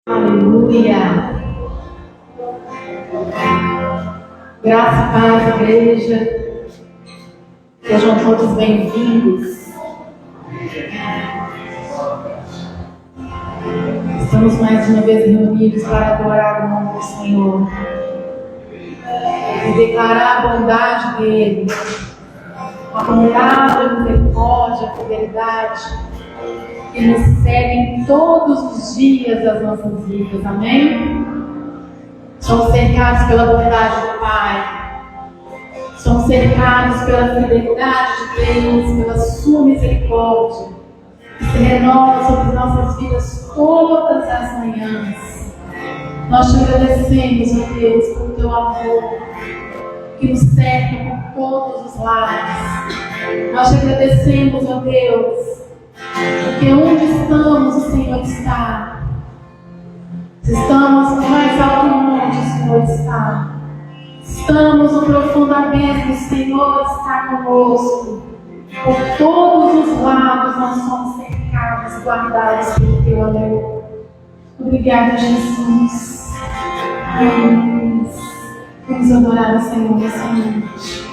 Aleluia. Graça e paz, igreja. Sejam todos bem-vindos. Estamos mais uma vez reunidos para adorar o nome do Senhor e declarar a bondade dele, a bondade, a misericórdia, a fidelidade que nos seguem todos os dias das nossas vidas. Amém? Somos cercados pela bondade do Pai. Somos cercados pela fidelidade de Deus, pela sua misericórdia, que se renova sobre nossas vidas todas as manhãs. Nós te agradecemos, ó Deus, pelo teu amor, que nos cerca por todos os lados. Nós te agradecemos, ó Deus, porque onde estamos, o Senhor está. Se estamos no mais alto monte, o Senhor está. Estamos no profundo abismo, o Senhor está conosco. Por todos os lados nós somos cercados, guardados pelo teu amor. Obrigada, Jesus. Amém. Vamos adorar o Senhor nessa noite.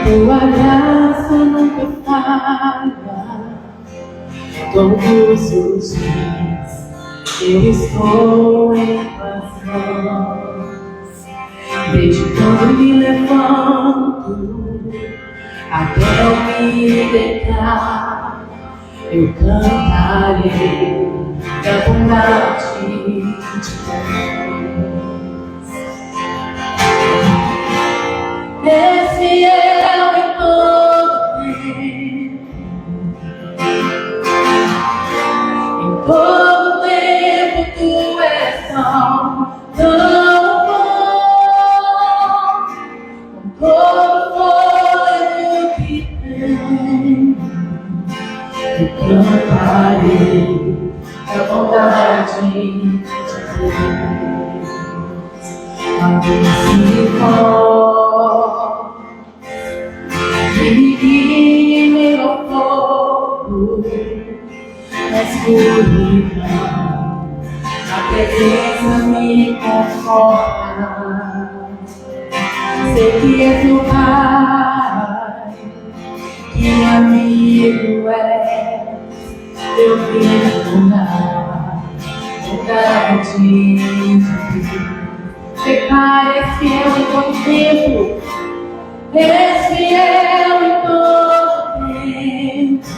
Tua graça nunca falha. Todos os dias eu estou em tuas mãos. Desde quando me levanto até eu me deitar, eu cantarei da bondade de Deus. És fiel em todo tempo, em todo tempo tu és tão bom, com todo fôlego que tem, eu cantarei a bondade de Deus. E meu fogo na escuridão, a presença me conforta. Sei que és o Pai, que amigo és, eu vivo na bondade de Deus. Declare, és fiel em todo tempo. És fiel em todo tempo,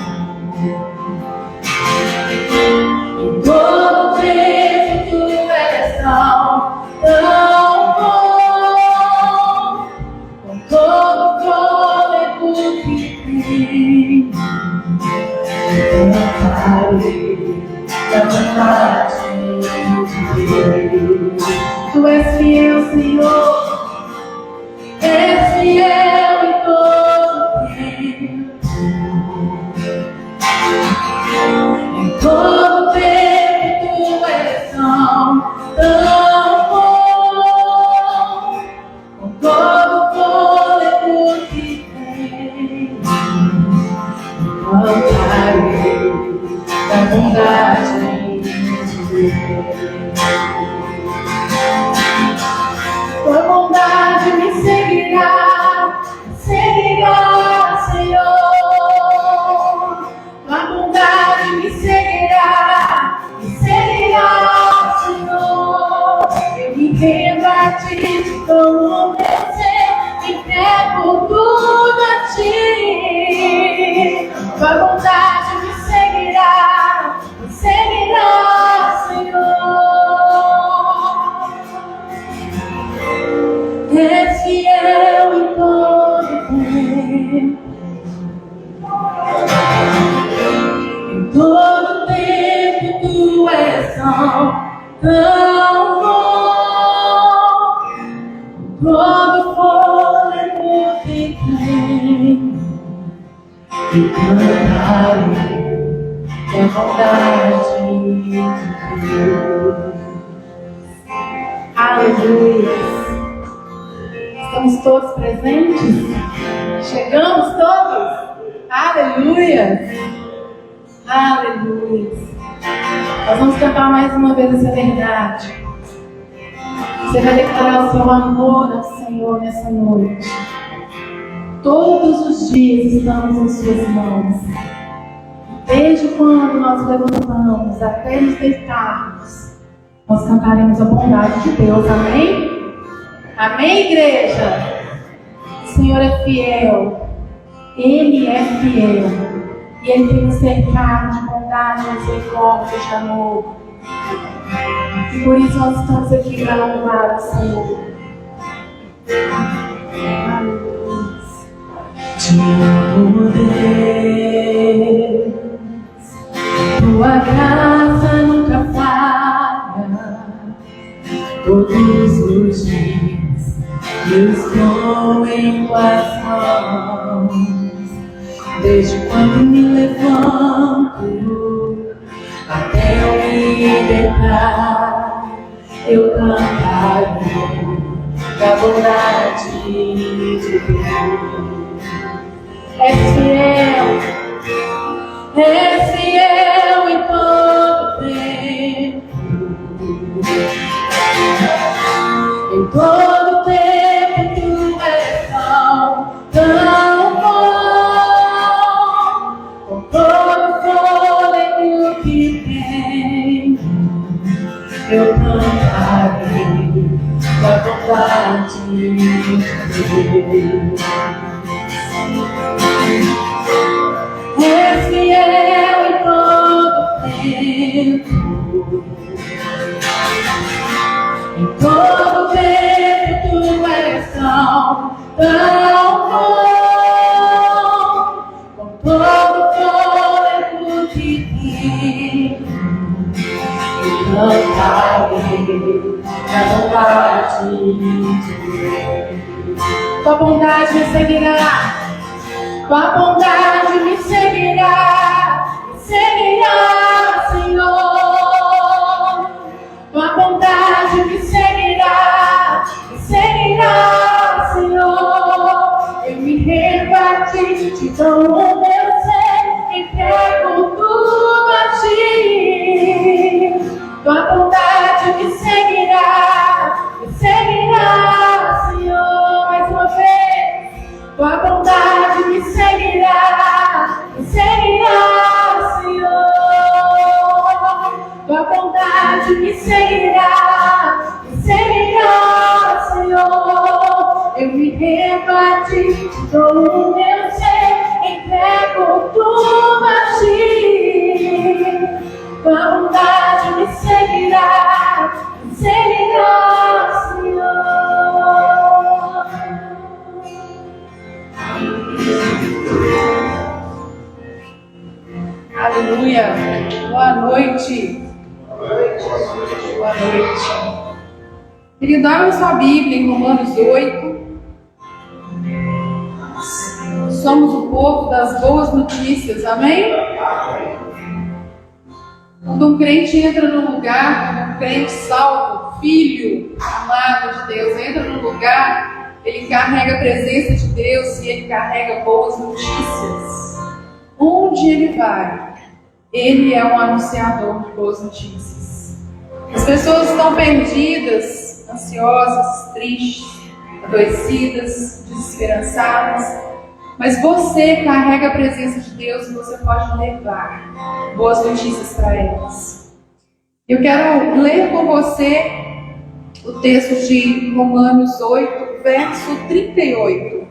em todo tempo tu és tão bom, com todo fôlego que tem, eu cantarei da bondade de Deus. Tu és fiel, Senhor. És fiel em todo tempo, em todo tempo tu és tão bom, com todo fôlego que tem, cantarei da bondade de Deus. Tua bondade me seguirá, Senhor. Tua bondade me seguirá, Senhor. Eu me rendo a ti, te dou o meu ser, entrego tudo a ti. Tua bondade me seguirá, Senhor. És fiel em todo tempo, em todo tempo tu és tão bom, com todo fôlego que tem, e cantarei a bondade de Deus. Aleluia. Estamos todos presentes? Chegamos todos? Aleluia! Aleluia! Nós vamos cantar mais uma vez essa verdade. Você vai declarar o seu amor ao Senhor nessa noite. Todos os dias estamos em suas mãos. Desde quando nós levantamos até nos deitarmos, nós cantaremos a bondade de Deus. Amém? Amém, igreja? O Senhor é fiel. Ele é fiel. E Ele tem nos cercado de bondade, misericórdia, de amor. E por isso nós estamos aqui para louvar o Senhor. Aleluia. Te amo, Deus. Tua graça nunca falha. Todos os dias eu estou em tuas mãos. Desde quando me levanto até eu me deitar, eu cantarei da bondade de Deus. És fiel. És fiel em todo tempo. Em todo tempo tu és tão bom. Com todo fôlego que tenho, eu cantarei da bondade de Deus. És fiel em todo tempo. Em todo tempo tu és tão bom. Com todo fôlego que tenho, eu cantarei da bondade de Deus. Tua bondade me seguirá. Tua bondade me seguirá, Senhor. Tua bondade me seguirá, Senhor. Eu me rendo a ti, te dou o meu ser, entrego tudo a ti. Tua bondade me seguirá, Senhor. Mais uma vez. Tua bondade me seguirá, Senhor. Tua bondade me seguirá, Senhor. Eu me rendo a ti, te dou o meu ser, entrego tudo a ti. Tua bondade me seguirá, Senhor. Aleluia. Boa noite. Boa noite. Querido, abra sua Bíblia em Romanos 8. Somos o povo das boas notícias, amém? Quando um crente entra num lugar, um crente salvo, filho amado de Deus, entra num lugar, ele carrega a presença de Deus e ele carrega boas notícias. Onde ele vai, ele é um anunciador de boas notícias. As pessoas estão perdidas, ansiosas, tristes, adoecidas, desesperançadas, mas você carrega a presença de Deus e você pode levar boas notícias para elas. Eu quero ler com você o texto de Romanos 8, verso 38.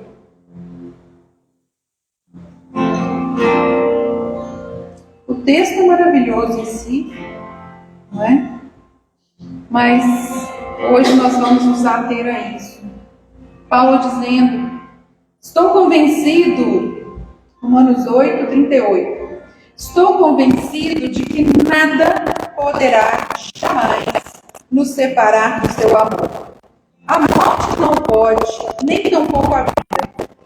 O texto é maravilhoso em si, não é? Mas hoje nós vamos nos ater a isso. Paulo dizendo: estou convencido, Romanos 8, 38. Estou convencido de que nada poderá jamais nos separar do seu amor. A morte não pode, nem tampouco a vida.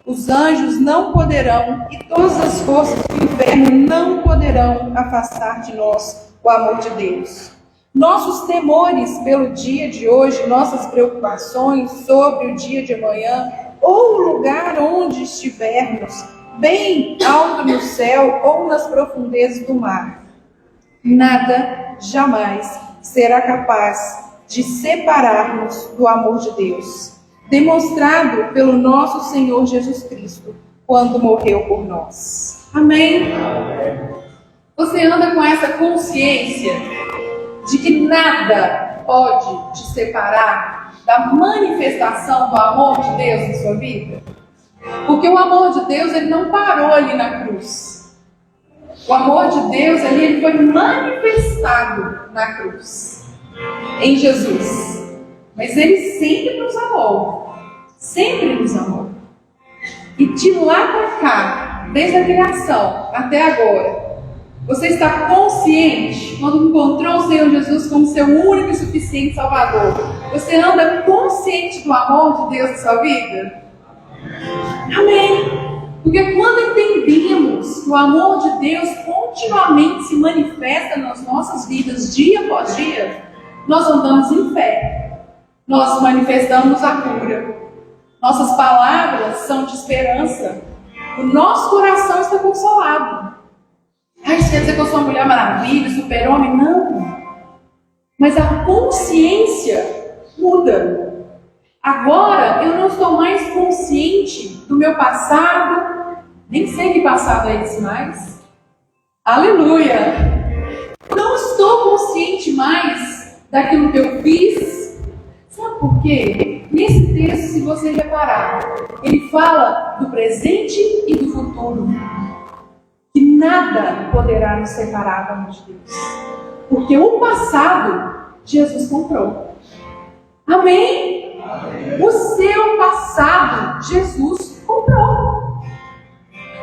Os anjos não poderão e todas as forças do inferno não poderão afastar de nós o amor de Deus. Nossos temores pelo dia de hoje, nossas preocupações sobre o dia de amanhã ou o lugar onde estivermos, bem alto no céu ou nas profundezas do mar, nada jamais será capaz de separar-nos do amor de Deus, demonstrado pelo nosso Senhor Jesus Cristo, quando morreu por nós. Amém? Você anda com essa consciência de que nada pode te separar da manifestação do amor de Deus em sua vida? Porque o amor de Deus, ele não parou ali na cruz. O amor de Deus ali, ele foi manifestado na cruz, em Jesus. Mas ele sempre nos amou. Sempre nos amou. E de lá para cá, desde a criação até agora, você está consciente, quando encontrou o Senhor Jesus como seu único e suficiente Salvador, você anda consciente do amor de Deus na sua vida? Amém! Porque quando entendemos que o amor de Deus continuamente se manifesta nas nossas vidas, dia após dia, nós andamos em fé. Nós manifestamos a cura. Nossas palavras são de esperança. O nosso coração está consolado. Isso quer dizer que eu sou uma mulher maravilha, super-homem? Não. Mas a consciência muda. Agora eu não estou mais consciente do meu passado. Nem sei que passado é esse mais. Aleluia! Não estou consciente mais daquilo que eu fiz. Sabe por quê? Nesse texto, se você reparar, ele fala do presente e do futuro. Que nada poderá nos separar do amor de Deus. Porque o passado, Jesus comprou. Amém? Amém? O seu passado, Jesus comprou.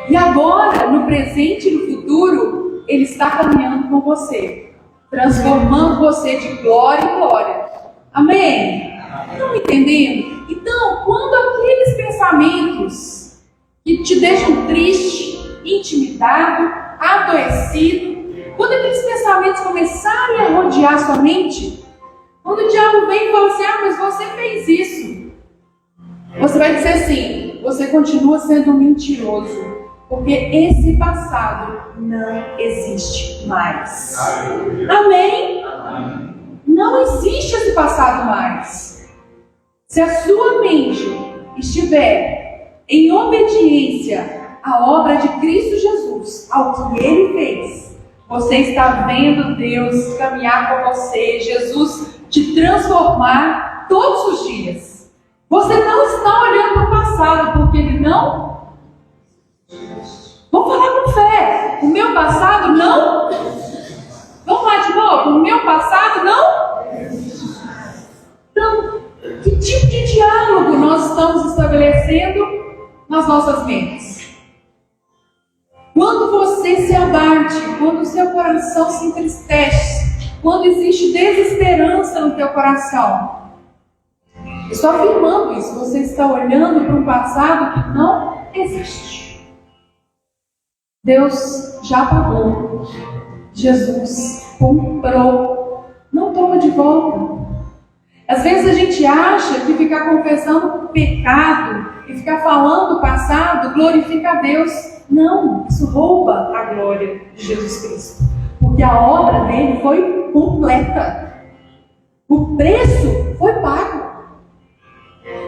E agora, no presente e no futuro, Ele está caminhando com você. Transformando você de glória em glória. Amém? Estão me entendendo? Então, quando aqueles pensamentos que te deixam triste, intimidado, adoecido, quando aqueles pensamentos começarem a rodear sua mente, quando o diabo vem e fala assim, mas você fez isso, você vai dizer assim, você continua sendo mentiroso, porque esse passado não existe mais. Amém? Não existe esse passado mais. Se a sua mente estiver em obediência à obra de Cristo Jesus, ao que Ele fez, você está vendo Deus caminhar com você, Jesus te transformar todos os dias. Você não está olhando para o passado, porque Ele não... Vamos falar com fé. O meu passado não... Vamos lá de novo. O meu passado não... Então, que tipo de diálogo nós estamos estabelecendo nas nossas mentes? Quando você se abate, quando o seu coração se entristece, quando existe desesperança no teu coração, estou afirmando isso, você está olhando para um passado que não existe. Deus já pagou. Jesus comprou. Não toma de volta. Às vezes a gente acha que ficar confessando pecado e ficar falando o passado glorifica a Deus. Não, isso rouba a glória de Jesus Cristo. Porque a obra dele foi completa. O preço foi pago.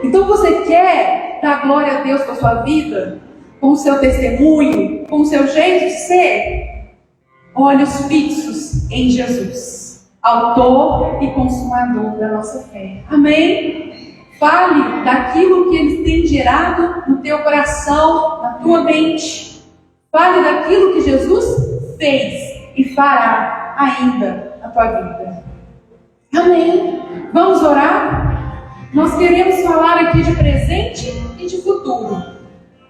Então você quer dar glória a Deus com a sua vida? Com o seu testemunho? Com o seu jeito de ser? Olhos fixos em Jesus, autor e consumador da nossa fé. Amém? Fale daquilo que Ele tem gerado no teu coração, na tua mente. Fale daquilo que Jesus fez e fará ainda na tua vida. Amém? Vamos orar? Nós queremos falar aqui de presente e de futuro.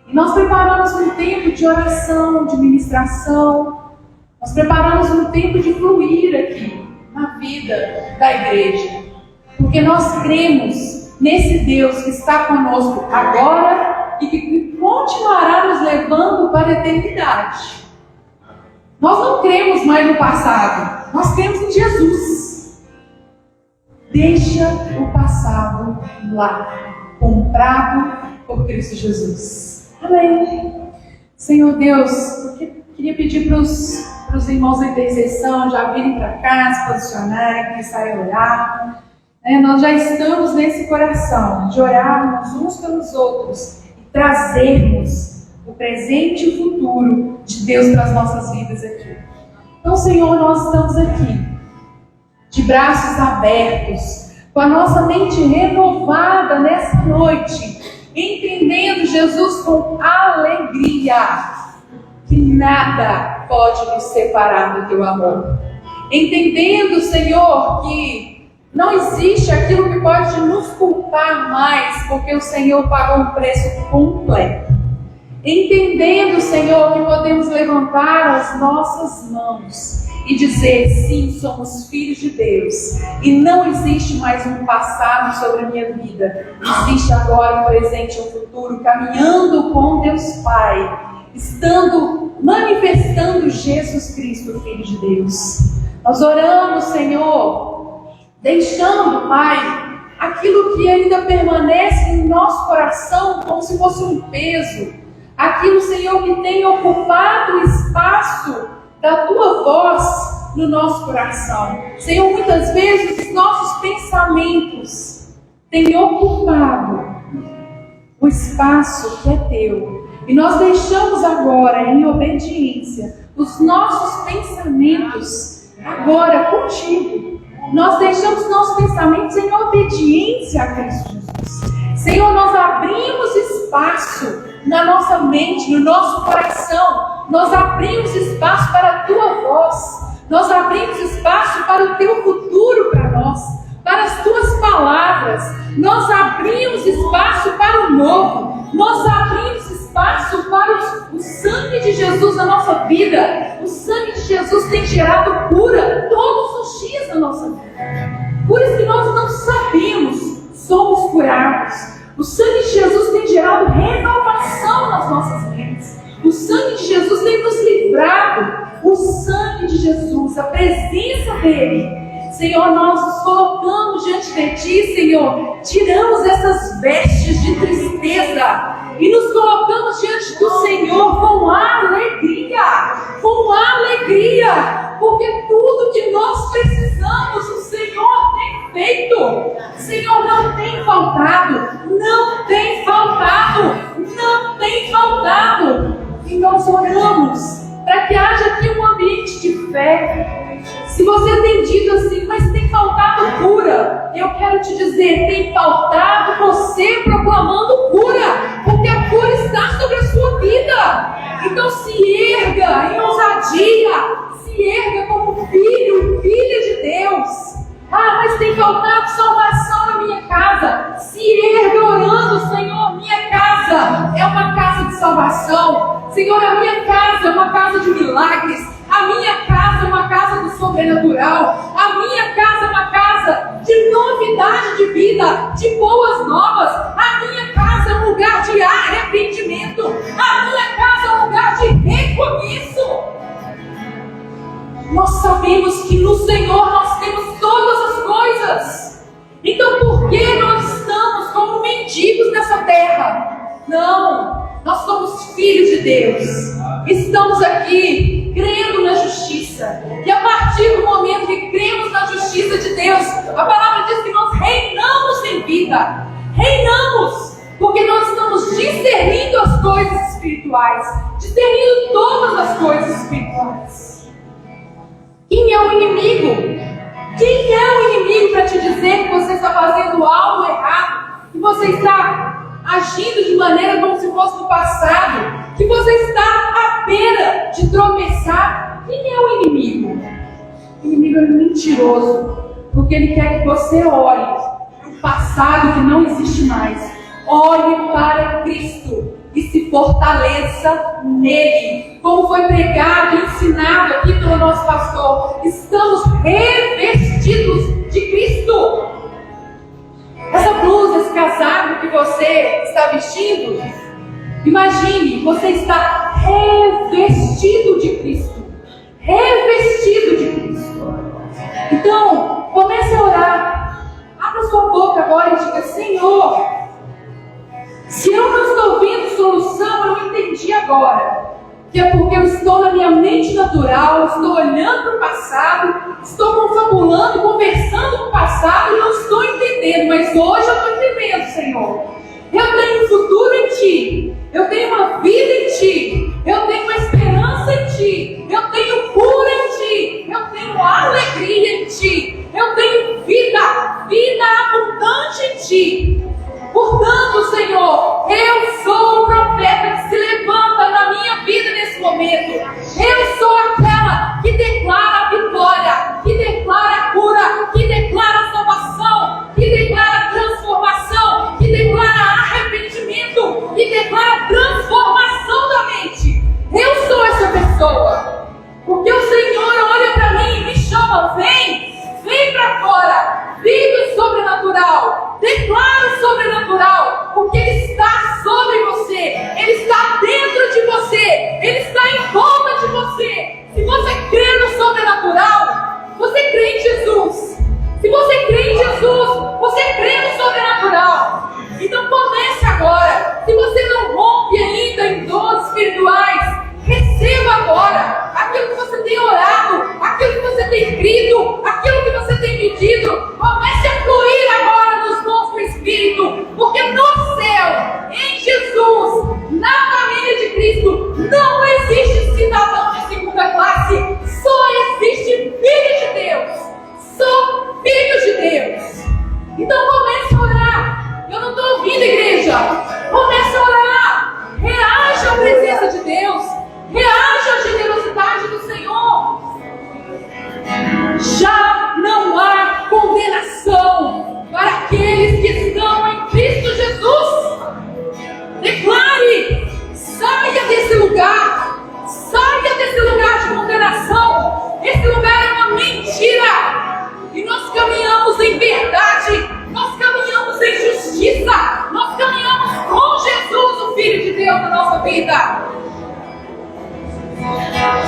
E nós preparamos um tempo de oração, de ministração. Nós preparamos um tempo de fluir aqui na vida da igreja. Porque nós cremos nesse Deus que está conosco agora e que continuará nos levando para a eternidade. Nós não cremos mais no passado, nós cremos em Jesus. Deixa o passado lá, comprado por Cristo Jesus. Amém. Senhor Deus, eu queria pedir para os irmãos da intercessão já virem para cá, se posicionarem, começarem a orar. Nós já estamos nesse coração de orarmos uns pelos outros e trazermos o presente e o futuro de Deus para as nossas vidas aqui. Então, Senhor, nós estamos aqui, de braços abertos, com a nossa mente renovada nessa noite, entendendo, Jesus, com alegria, que nada pode nos separar do teu amor. Entendendo, Senhor, que não existe aquilo que pode nos culpar mais, porque o Senhor pagou um preço completo. Entendendo, Senhor, que podemos levantar as nossas mãos e dizer, sim, somos filhos de Deus. E não existe mais um passado sobre a minha vida. Existe agora um presente e um futuro, caminhando com Deus Pai, manifestando Jesus Cristo, Filho de Deus. Nós oramos, Senhor, deixando, Pai, aquilo que ainda permanece em nosso coração como se fosse um peso. Aquilo, Senhor, que tem ocupado o espaço da Tua voz no nosso coração. Senhor, muitas vezes os nossos pensamentos têm ocupado o espaço que é Teu. E nós deixamos agora, em obediência, os nossos pensamentos agora contigo. Nós deixamos nossos pensamentos em obediência a Cristo Jesus. Senhor, nós abrimos espaço na nossa mente, no nosso coração. Nós abrimos espaço para a Tua voz. Nós abrimos espaço para o Teu futuro para nós, para as Tuas palavras. Nós abrimos espaço para o novo. Nós abrimos espaço para o sangue de Jesus na nossa vida. O sangue de Jesus tem gerado cura todos os dias na nossa vida. Curas que nós não sabíamos, somos curados. O sangue de Jesus tem gerado renovação nas nossas mentes. O sangue de Jesus tem nos livrado. O sangue de Jesus, a presença dEle. Senhor, nós nos colocamos diante de Ti, Senhor. Tiramos essas vestes de tristeza e nos colocamos diante do Senhor com alegria. Com alegria. Porque tudo que nós precisamos, o Senhor tem feito. Senhor, não tem faltado. Não tem faltado. Não tem faltado. E nós oramos para que haja aqui um ambiente de fé. Se você tem dito assim, mas tem faltado cura, eu quero te dizer, tem faltado você proclamando cura, porque a cura está sobre a sua vida. Então se erga em ousadia, se erga como filho, filha de Deus. Ah, mas tem faltado salvação na minha casa. Se erga orando, Senhor, minha casa é uma casa de salvação. Senhor, a minha casa é uma casa de milagres. A minha casa é uma casa do sobrenatural. A minha casa é uma casa de novidade de vida, de boas novas. A minha casa é um lugar de arrependimento. A minha casa é um lugar de recomeço. Nós sabemos que no Senhor nós temos todas as coisas. Então por que nós estamos como mendigos nessa terra? Não, nós somos filhos de Deus. Estamos aqui crendo na justiça. E a partir do momento que cremos na justiça de Deus, a palavra diz que nós reinamos em vida. Reinamos, porque nós estamos discernindo as coisas espirituais, discernindo todas as coisas espirituais. Quem é o inimigo? Quem é o inimigo para te dizer que você está fazendo algo errado? Que você está agindo de maneira como se fosse no passado? Que você está à beira de tropeçar? Quem é o inimigo? O inimigo é mentiroso, porque ele quer que você olhe para o passado que não existe mais. Olhe para Cristo e se fortaleça nele. Como foi pregado e ensinado aqui pelo nosso pastor, estamos revestidos de Cristo. Essa blusa, esse casaco que você está vestindo, imagine, você está revestido de Cristo. Revestido de Cristo. Então, comece a orar. Abra sua boca agora e diga: Senhor, Se eu não estou vendo solução, eu entendi agora. Que é porque eu estou na minha mente natural, estou olhando para o passado, estou confabulando, conversando com o passado e não estou entendendo. Mas hoje eu estou entendendo, Senhor. Eu tenho um futuro em Ti. Eu tenho uma vida em Ti. Eu tenho uma esperança em Ti. Eu tenho cura em Ti. Eu tenho alegria em Ti. Eu tenho vida abundante em Ti. Portanto, Senhor, eu sou o profeta que se levanta na minha vida nesse momento. Eu sou aquela que declara a vitória, que declara a cura, que declara a salvação, que declara a transformação, que declara arrependimento, que declara a transformação da mente. Eu sou essa pessoa. Porque o Senhor olha para mim e me chama, vem para fora. Vive o sobrenatural, declara o sobrenatural, porque Ele está sobre você, Ele está dentro de você, Ele está em volta de você. Se você crê no sobrenatural, você crê em Jesus. Se você crê em Jesus, você crê no sobrenatural. Então comece agora. Se você não rompe ainda em dons espirituais, receba agora aquilo que você tem orado, aquilo que você tem crido, aquilo que você tem pedido. Comece a fluir agora nos dons do Espírito, porque no céu, em Jesus, na família de Cristo, não existe cidadão de segunda classe, só existe filho de Deus. Sou filho de Deus. Então comece a orar. Eu não estou ouvindo, igreja. Comece a orar. Reaja à presença de Deus. Reaja à generosidade do Senhor. Já não há condenação para aqueles que estão em Cristo Jesus. Declare. Saia desse lugar. Saia desse lugar de condenação. Esse lugar é uma mentira. E nós caminhamos em verdade. Nós caminhamos em justiça. Nós caminhamos com Jesus, o Filho de Deus, na nossa vida.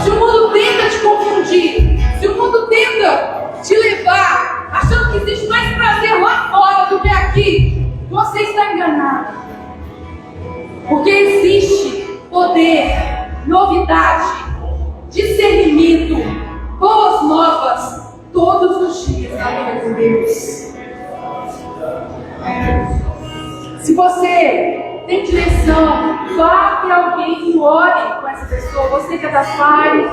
Se o mundo tenta te confundir, se o mundo tenta te levar, achando que existe mais prazer lá fora do que aqui, você está enganado. Porque existe poder, novidade, discernimento, boas novas, todos os dias na vida com Deus. Se você tem direção, vá para alguém e ore com essa pessoa. Você que é da Fire,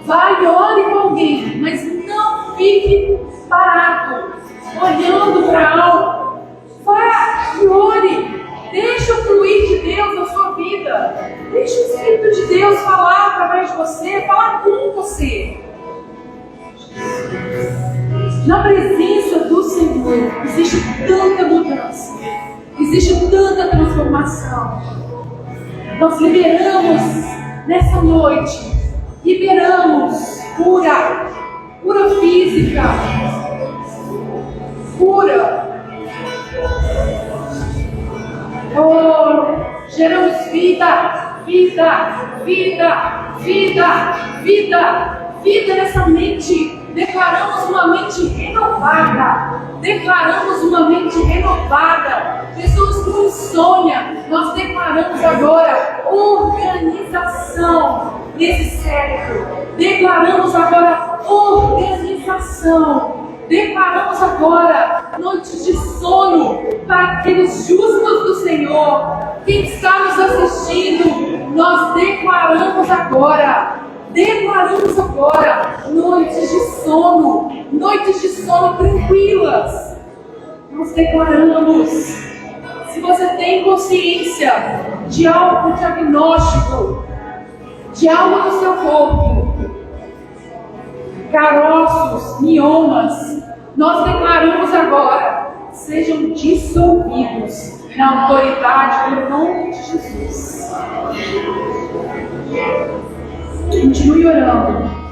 vá e ore com alguém, mas não fique parado, olhando para algo. Vá e ore. Deixa o fluir de Deus na sua vida. Deixa o Espírito de Deus falar através de você, falar com você. Na presença do Senhor existe tanta mudança, existe tanta transformação. Nós liberamos nessa noite, liberamos cura física, cura. Oh, geramos vida nessa mente. Declaramos uma mente renovada. Declaramos uma mente renovada. Pessoas com insônia, nós declaramos agora organização nesse cérebro. Declaramos agora organização. Declaramos agora noites de sono para aqueles justos do Senhor. Quem está nos assistindo, nós declaramos agora noites de sono tranquilas. Nós declaramos. Se você tem consciência de algo diagnóstico, de algo no seu corpo, caroços, miomas, nós declaramos agora, sejam dissolvidos na autoridade do nome de Jesus. Continue orando.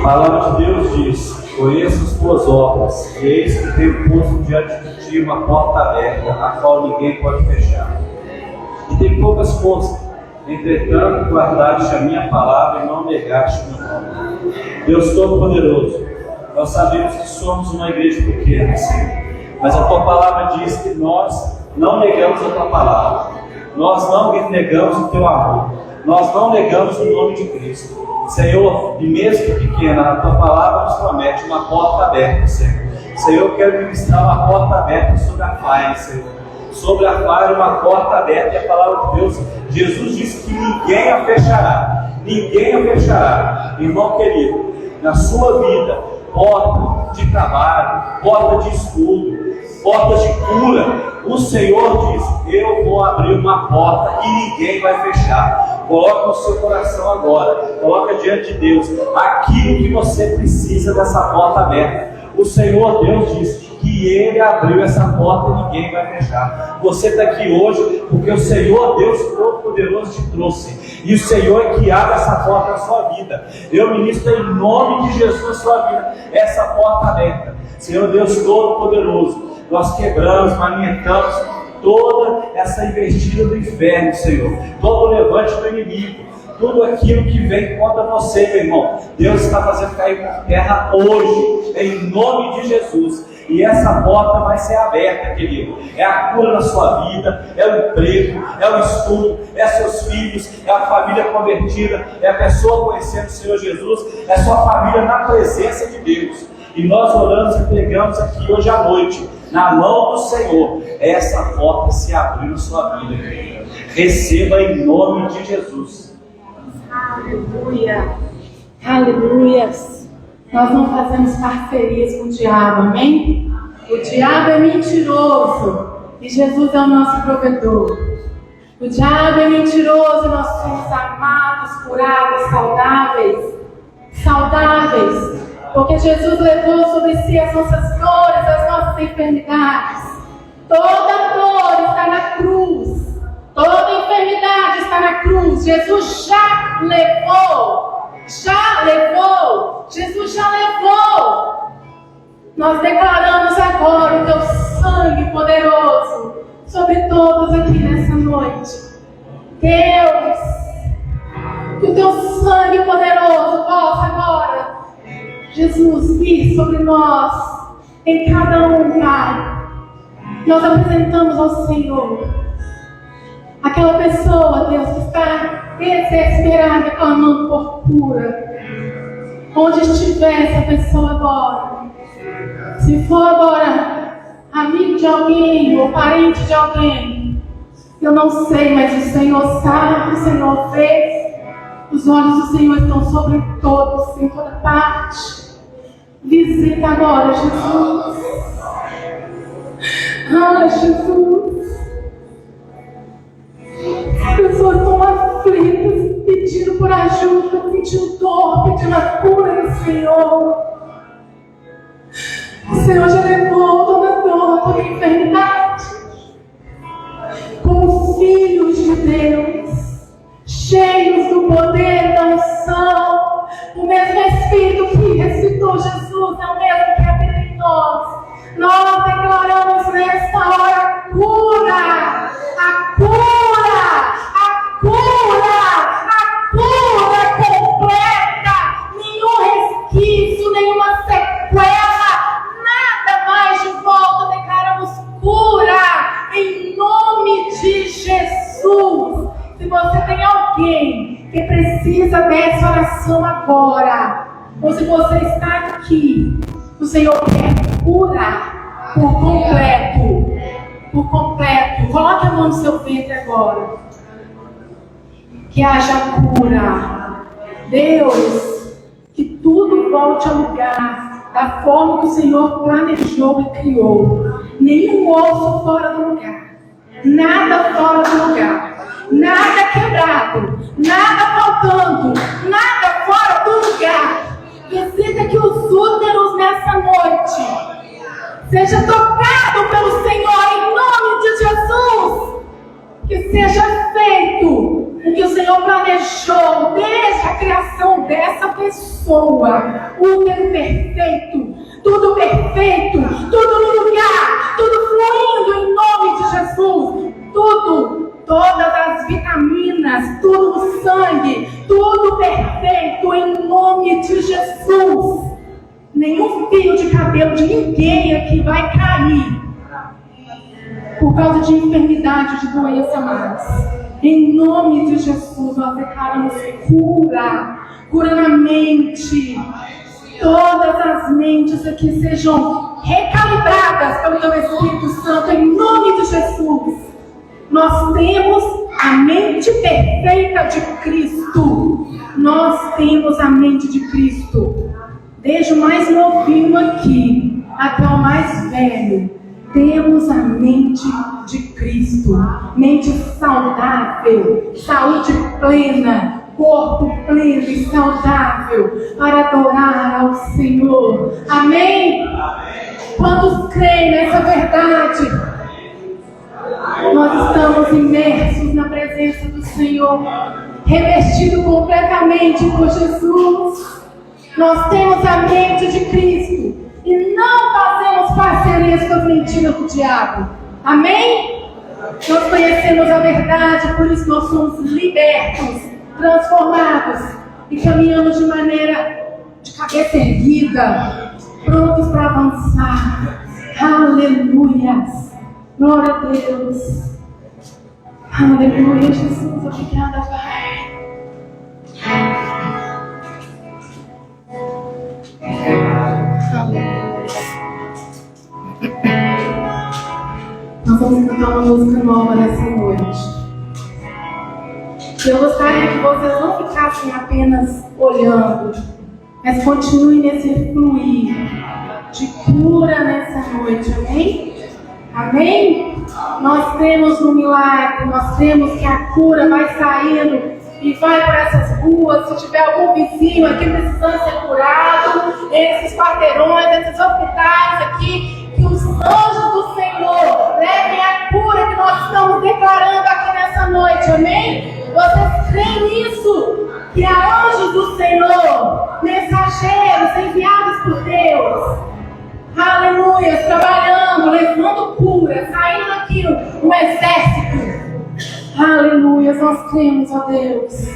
palavra de Deus diz: conheça as tuas obras, e eis que tenho posto diante de ti uma porta aberta, a qual ninguém pode fechar. E tem poucas forças, entretanto guardaste a minha palavra e não negaste o meu nome. Deus Todo-Poderoso, nós sabemos que somos uma igreja pequena, Senhor, mas a tua palavra diz que nós não negamos a tua palavra, nós não negamos o teu amor, nós não negamos o nome de Cristo. Senhor, e mesmo que pequena, a tua palavra nos promete uma porta aberta, Senhor. Senhor, eu quero ministrar uma porta aberta sobre a Fire, Senhor. Sobre a Fire, uma porta aberta, e a palavra de Deus, Jesus disse que ninguém a fechará. Ninguém a fechará. Irmão querido, na sua vida, porta de trabalho, porta de estudo, portas de cura, o Senhor diz: eu vou abrir uma porta e ninguém vai fechar. Coloca no seu coração agora, coloca diante de Deus aquilo que você precisa dessa porta aberta. O Senhor Deus diz que Ele abriu essa porta e ninguém vai fechar. Você está aqui hoje porque o Senhor Deus Todo-Poderoso te trouxe, e o Senhor é que abre essa porta na sua vida. Eu ministro em nome de Jesus na sua vida essa porta aberta. Senhor Deus Todo-Poderoso, nós quebramos, manietamos toda essa investida do inferno, Senhor, todo o levante do inimigo, tudo aquilo que vem contra você, meu irmão. Deus está fazendo cair por terra hoje, em nome de Jesus. E essa porta vai ser aberta, querido. É a cura na sua vida, é o emprego, é o estudo, é seus filhos, é a família convertida, é a pessoa conhecendo o Senhor Jesus, é sua família na presença de Deus. E nós oramos e pregamos aqui hoje à noite, na mão do Senhor, essa porta se abriu na sua vida, querido. Receba em nome de Jesus. Aleluia. Aleluias. Nós não fazemos parcerias com o diabo, amém? O diabo é mentiroso e Jesus é o nosso provedor. O diabo é mentiroso e nós somos amados, curados, saudáveis, porque Jesus levou sobre si as nossas dores, as nossas enfermidades. Toda dor está na cruz, toda enfermidade está na cruz. Jesus já levou. Jesus já levou. Nós declaramos agora o teu sangue poderoso sobre todos aqui nessa noite. Deus, que o teu sangue poderoso possa agora, Jesus, vir sobre nós, em cada um, Pai. Nós apresentamos ao Senhor aquela pessoa, Deus, que está desesperada, clamando por cura. Onde estiver essa pessoa agora, se for agora amigo de alguém ou parente de alguém, eu não sei, mas o Senhor sabe, o Senhor vê. Os olhos do Senhor estão sobre todos, em toda parte. Visita agora, Jesus. Ah, Jesus. As pessoas estão aflitas, pedindo por ajuda, pedindo dor, pedindo a cura do Senhor. O Senhor já levou toda dor, toda enfermidade. Como filhos de Deus, cheios do poder da unção, o mesmo Espírito que ressuscitou Jesus é o mesmo que habita em nós. Nós declaramos nesta hora cura, a cura, a cura, a cura completa, nenhum resquício, nenhuma sequela, nada mais de volta. Declaramos cura em nome de Jesus. Se você tem alguém que precisa dessa oração agora, ou se você está aqui, o Senhor quer curar por completo. Por completo. Coloque a mão no seu ventre agora. Que haja cura. Deus, que tudo volte ao lugar da forma que o Senhor planejou e criou. Nenhum osso fora do lugar. Nada fora do lugar. Nada quebrado. Nada faltando. Nada fora do lugar. Visita aqui os úteros nessa noite. Seja tocado pelo Senhor em nome de Jesus. Que seja feito o que o Senhor planejou planejou desde a criação dessa pessoa, útero perfeito, tudo perfeito, tudo no lugar, tudo fluindo em nome de Jesus, tudo, todas as vitaminas, tudo no sangue, tudo perfeito em nome de Jesus. Nenhum fio de cabelo de ninguém aqui vai cair por causa de enfermidade, de doença mais. Em nome de Jesus, nós declaramos cura na mente. Todas as mentes aqui sejam recalibradas pelo teu Espírito Santo, em nome de Jesus. Nós temos a mente perfeita de Cristo. Nós temos a mente de Cristo. Desde o mais novinho aqui até o mais velho, temos a mente de Cristo. Mente saudável, saúde plena, corpo pleno e saudável para adorar ao Senhor. Amém? Quantos creem nessa verdade? Nós estamos imersos na presença do Senhor, revestido completamente por Jesus. Nós temos a mente de Cristo e não fazemos parcerias com as mentiras do diabo. Amém? Nós conhecemos a verdade, por isso nós somos libertos, transformados e caminhamos de maneira de cabeça erguida, prontos para avançar. Aleluias! Glória a Deus! Aleluia, Jesus! Obrigada, Pai! Nós vamos cantar uma música nova nessa noite. Eu gostaria que vocês não ficassem apenas olhando, mas continuem nesse fluir de cura nessa noite, amém? Amém? Nós temos um milagre, nós temos que a cura vai saindo e vai para essas ruas. Se tiver algum vizinho aqui precisando ser curado, esses quarteirões, esses hospitais aqui, que os anjos do Senhor levem a cura que nós estamos declarando aqui nessa noite, amém? Vocês creem nisso? Que há anjos do Senhor, mensageiros enviados por Deus, aleluia, trabalhando, levando cura, saindo aqui um exército. Aleluia, nós cremos, ó Deus.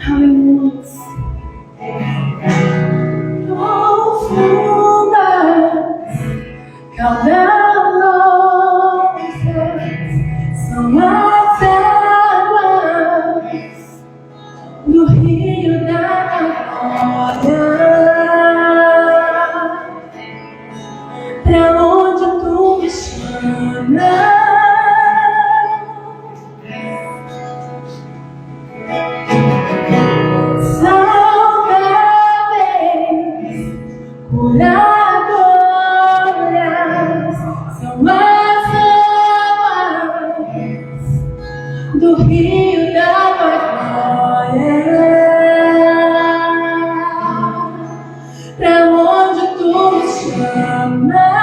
Aleluia. Profundas, caudalosas são as águas do rio da glória, pra onde tu me chamas. Curadoras são as águas do rio da glória, pra onde tu me chamas.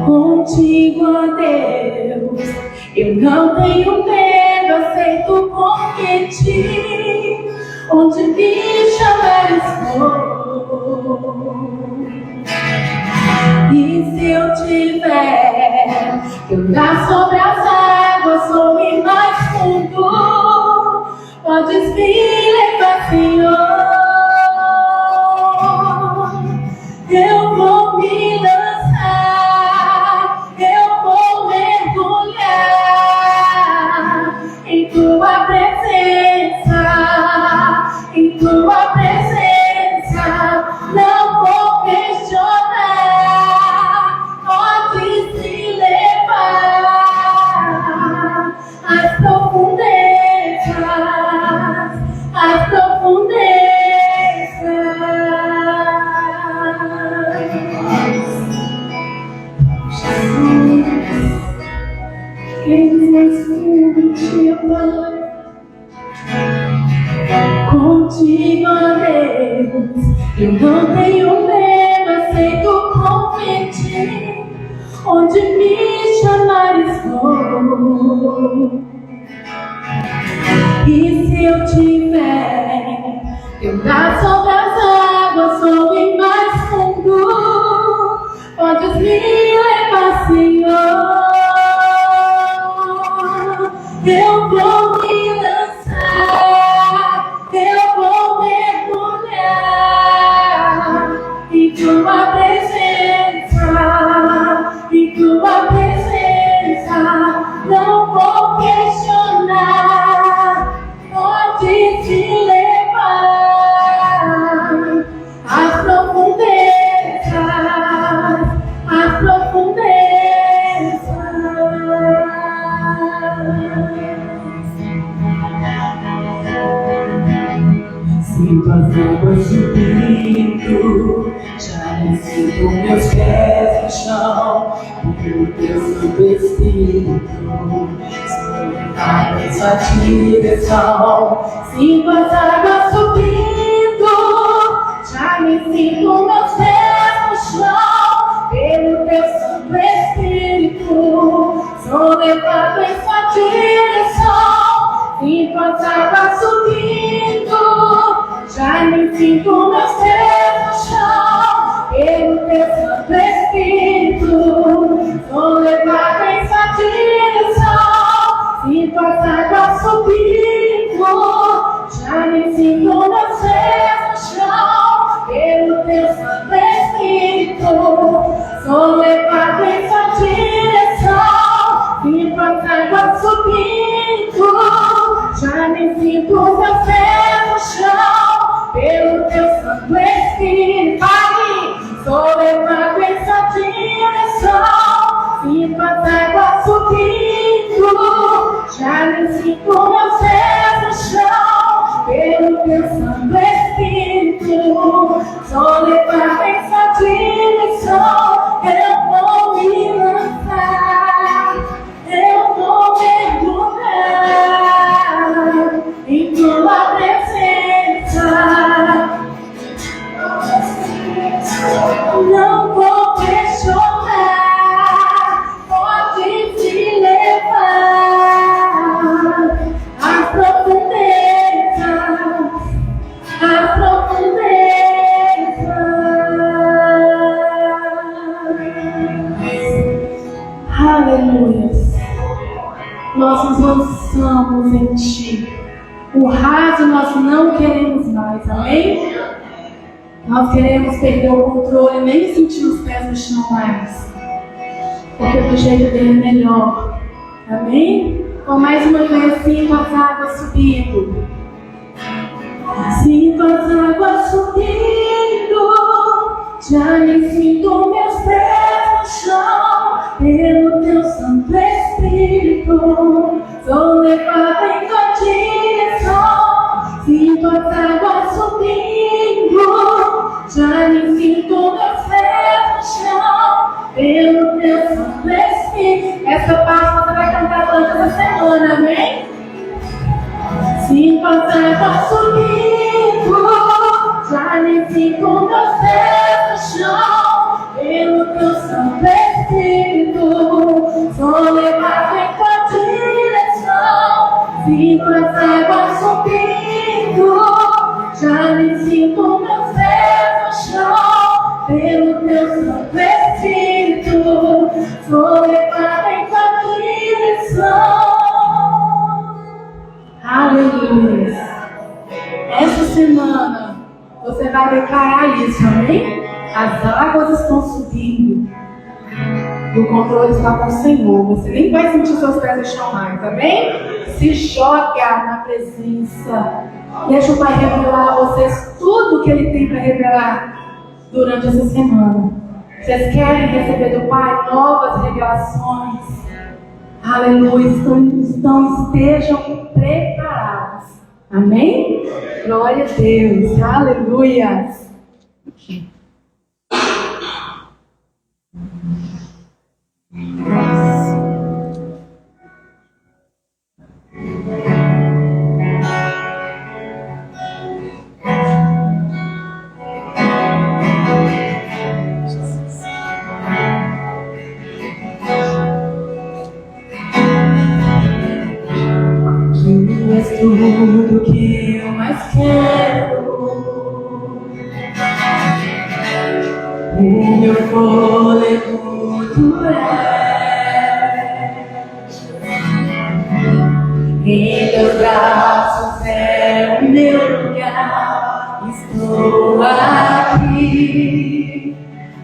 Contigo, ó Deus, eu não tenho medo, aceito convite. Onde me chamares vou. E se eu tiver que andar sobre as águas ou ir mais fundo, podes me levar, Senhor. Eu vou me lançar, eu vou mergulhar em tua presença, em tua presença. Não vou questionar, pode se levar às profundezas, às profundezas. Quem mais fundo te ama, contigo, ó Deus, eu não tenho medo, aceito o convite. Onde me chamares vou. E se eu tiver que andar sobre as águas ou em mais fundo, podes me levar, Senhor. Eu vou me lançar, eu vou mergulhar em tua presença, em tua presença. Não vou questionar, pode te levar às profundezas, às profundezas. Sinto as águas subindo, já nem sinto meus pés no chão, porque o teu Santo Espírito está em sua direção. Sinto as águas subindo, já nem sinto meus pés no chão, pelo teu Santo Espírito sou levado em sua direção. Sinto as águas subindo, já nem sinto meus pés no chão, pelo teu Santo Espírito sou levado em sua direção. Sinto as águas subindo, já nem sinto meus pés no chão, pelo teu Santo Espírito sou levado em sua direção. Sinto as águas subindo, já nem sinto meus pés no chão, pelo teu Santo Espírito, sou levado em sua direção. Sinto as águas subindo, já nem sinto meus pés no chão, pelo teu Santo Espírito sou levado em sua direção. Eu vou me lançar, eu vou mergulhar em tua presença. Não vou questionar, pode te levar às profundezas, às profundezas. Aleluia. Nós nos lançamos em ti. O raso nós não queremos mais, amém? Nós queremos perder o controle, nem sentir os pés no chão mais, porque do jeito dele é melhor, amém? Então mais uma vez, sinto as águas subindo, sinto as águas subindo, já nem sinto meus pés no chão, pelo teu Santo Espírito sou levado em tua direção. Sinto as águas subindo, já nem sinto meus pés no chão, pelo teu Santo Espírito. Essa parte você vai cantar durante essa semana, amém? Sinto as águas subindo, já nem sinto meus pés no chão, pelo teu Santo Espírito sou levado em tua direção. Sinto as águas subindo, já nem sinto meus pés no chão, pelo teu Santo Espírito sou levado em tua direção. Aleluia. Essa semana você vai declarar isso, amém? As águas estão subindo e o controle está com o Senhor. Você nem vai sentir seus pés no chão mais, amém? Se joga na presença. Deixa o Pai revelar a vocês tudo que Ele tem para revelar durante essa semana. Vocês querem receber do Pai novas revelações? Aleluia. Estejam preparados. Amém? Glória a Deus. Aleluia. és tudo que eu mais quero. O meu fôlego tu és. Em teus braços é o meu lugar. Estou aqui.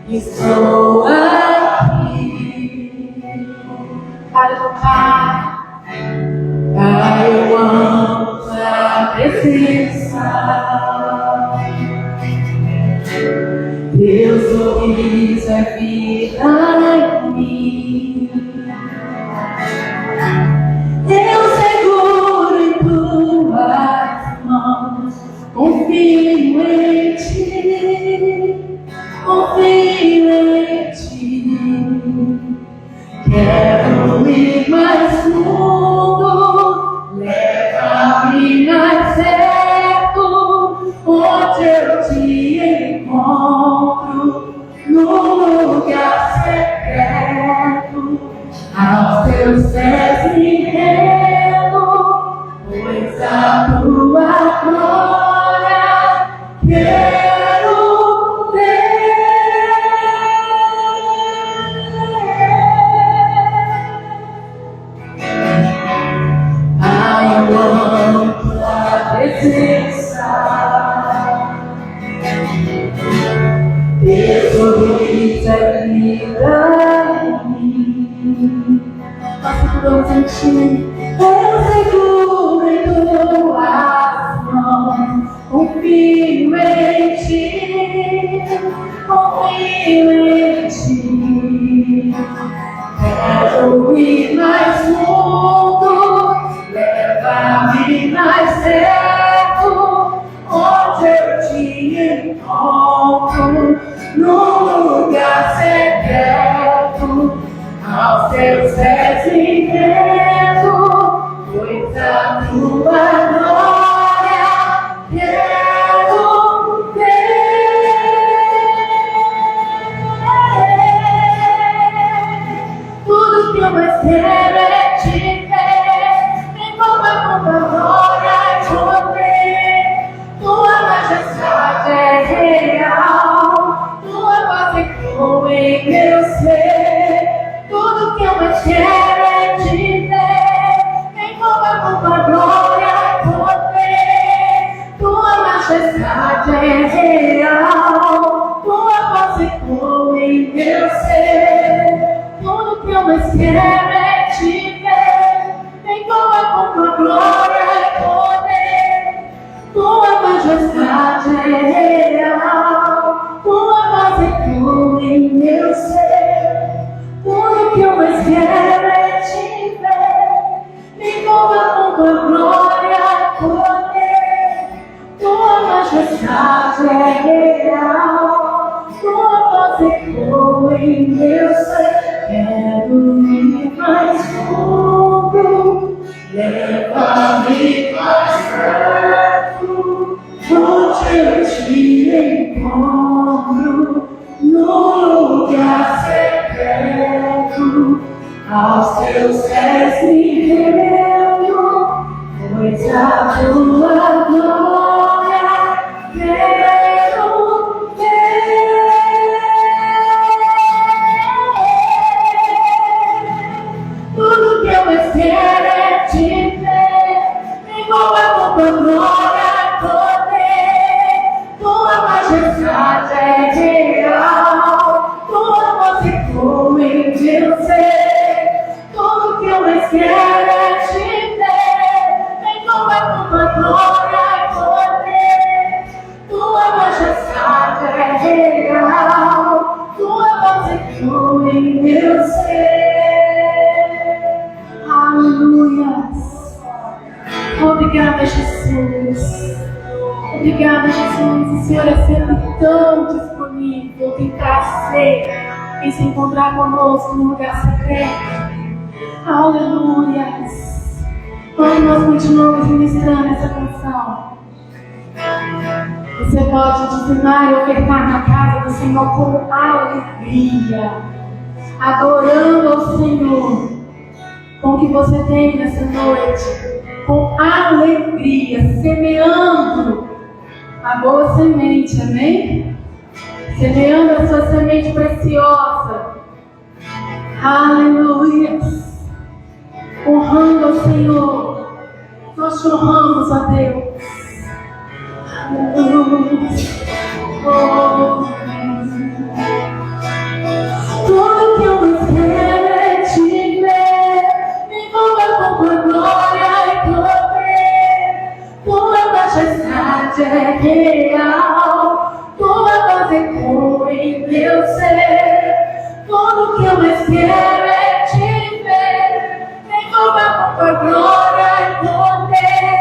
Estou aqui. Para tocar. Eu amo a presença. Teu sorriso é vida em mim. Eu seguro em tuas mãos. Confio em ti. Confio em ti. Quero ir mais fundo. Leva-me mais perto, onde eu te encontro, no lugar secreto, aos teus pés me rendo, pois a tua glória quero ver. Eu amo tua presença. Teu sorriso é vida em mim. Nós seguramos em ti. Eu seguro em tuas mãos. Confio em ti. Confio em ti. Quero ir mais fundo. Leva-me mais perto, onde eu te encontro, no lugar secreto, aos teus pés me rendo, pois a tua glória quero ver. Tudo que eu mais quero é te ver. Tua glória e poder, tua majestade é real, tua paz ecoa em meu ser. Tudo que eu mais quero é te ver. Envolva com tua glória e poder, tua majestade é real, tua paz ecoa em meu ser. Tudo que eu mais quero é te ver. Envolva com tua glória e poder, tua majestade é real, tua paz ecoa em meu ser. Tudo que eu mais quero é te ver. Envolva com tua glória e poder, tua majestade é real, tua paz ecoa em meu ser. Quero ir mais fundo. Leva-me mais perto, onde eu te encontro, no lugar secreto, aos teus pés me rendo, pois a tua glória quero ver. Tudo que eu mais quero é te ver. Envolva com tua glória e poder, tua majestade é real, tua voz ecoa em meu ser. Tudo que eu mais quero é te ver. Envolva com tua glória e poder, tua majestade é real, tua voz ecoa em meu ser. Aleluias. Obrigada, Jesus. Obrigada, Jesus. O Senhor é sempre tão disponível em trazer, em se encontrar conosco no lugar secreto. Aleluias. Quando nós continuamos ministrando essa canção, você pode dizimar e ofertar na casa do Senhor com alegria, adorando ao Senhor com o que você tem nessa noite, com alegria, semeando a boa semente, amém? Semeando a sua semente preciosa. Aleluia. Honrando ao Senhor. Nós te honramos, a Deus. Aleluia. Oh, tudo que eu mais quero é te ver. Me envolva com tua glória e poder. Tua majestade é real. Tua voz ecoa em meu ser. Tudo que eu mais quero é te ver. Me envolva com tua glória e poder.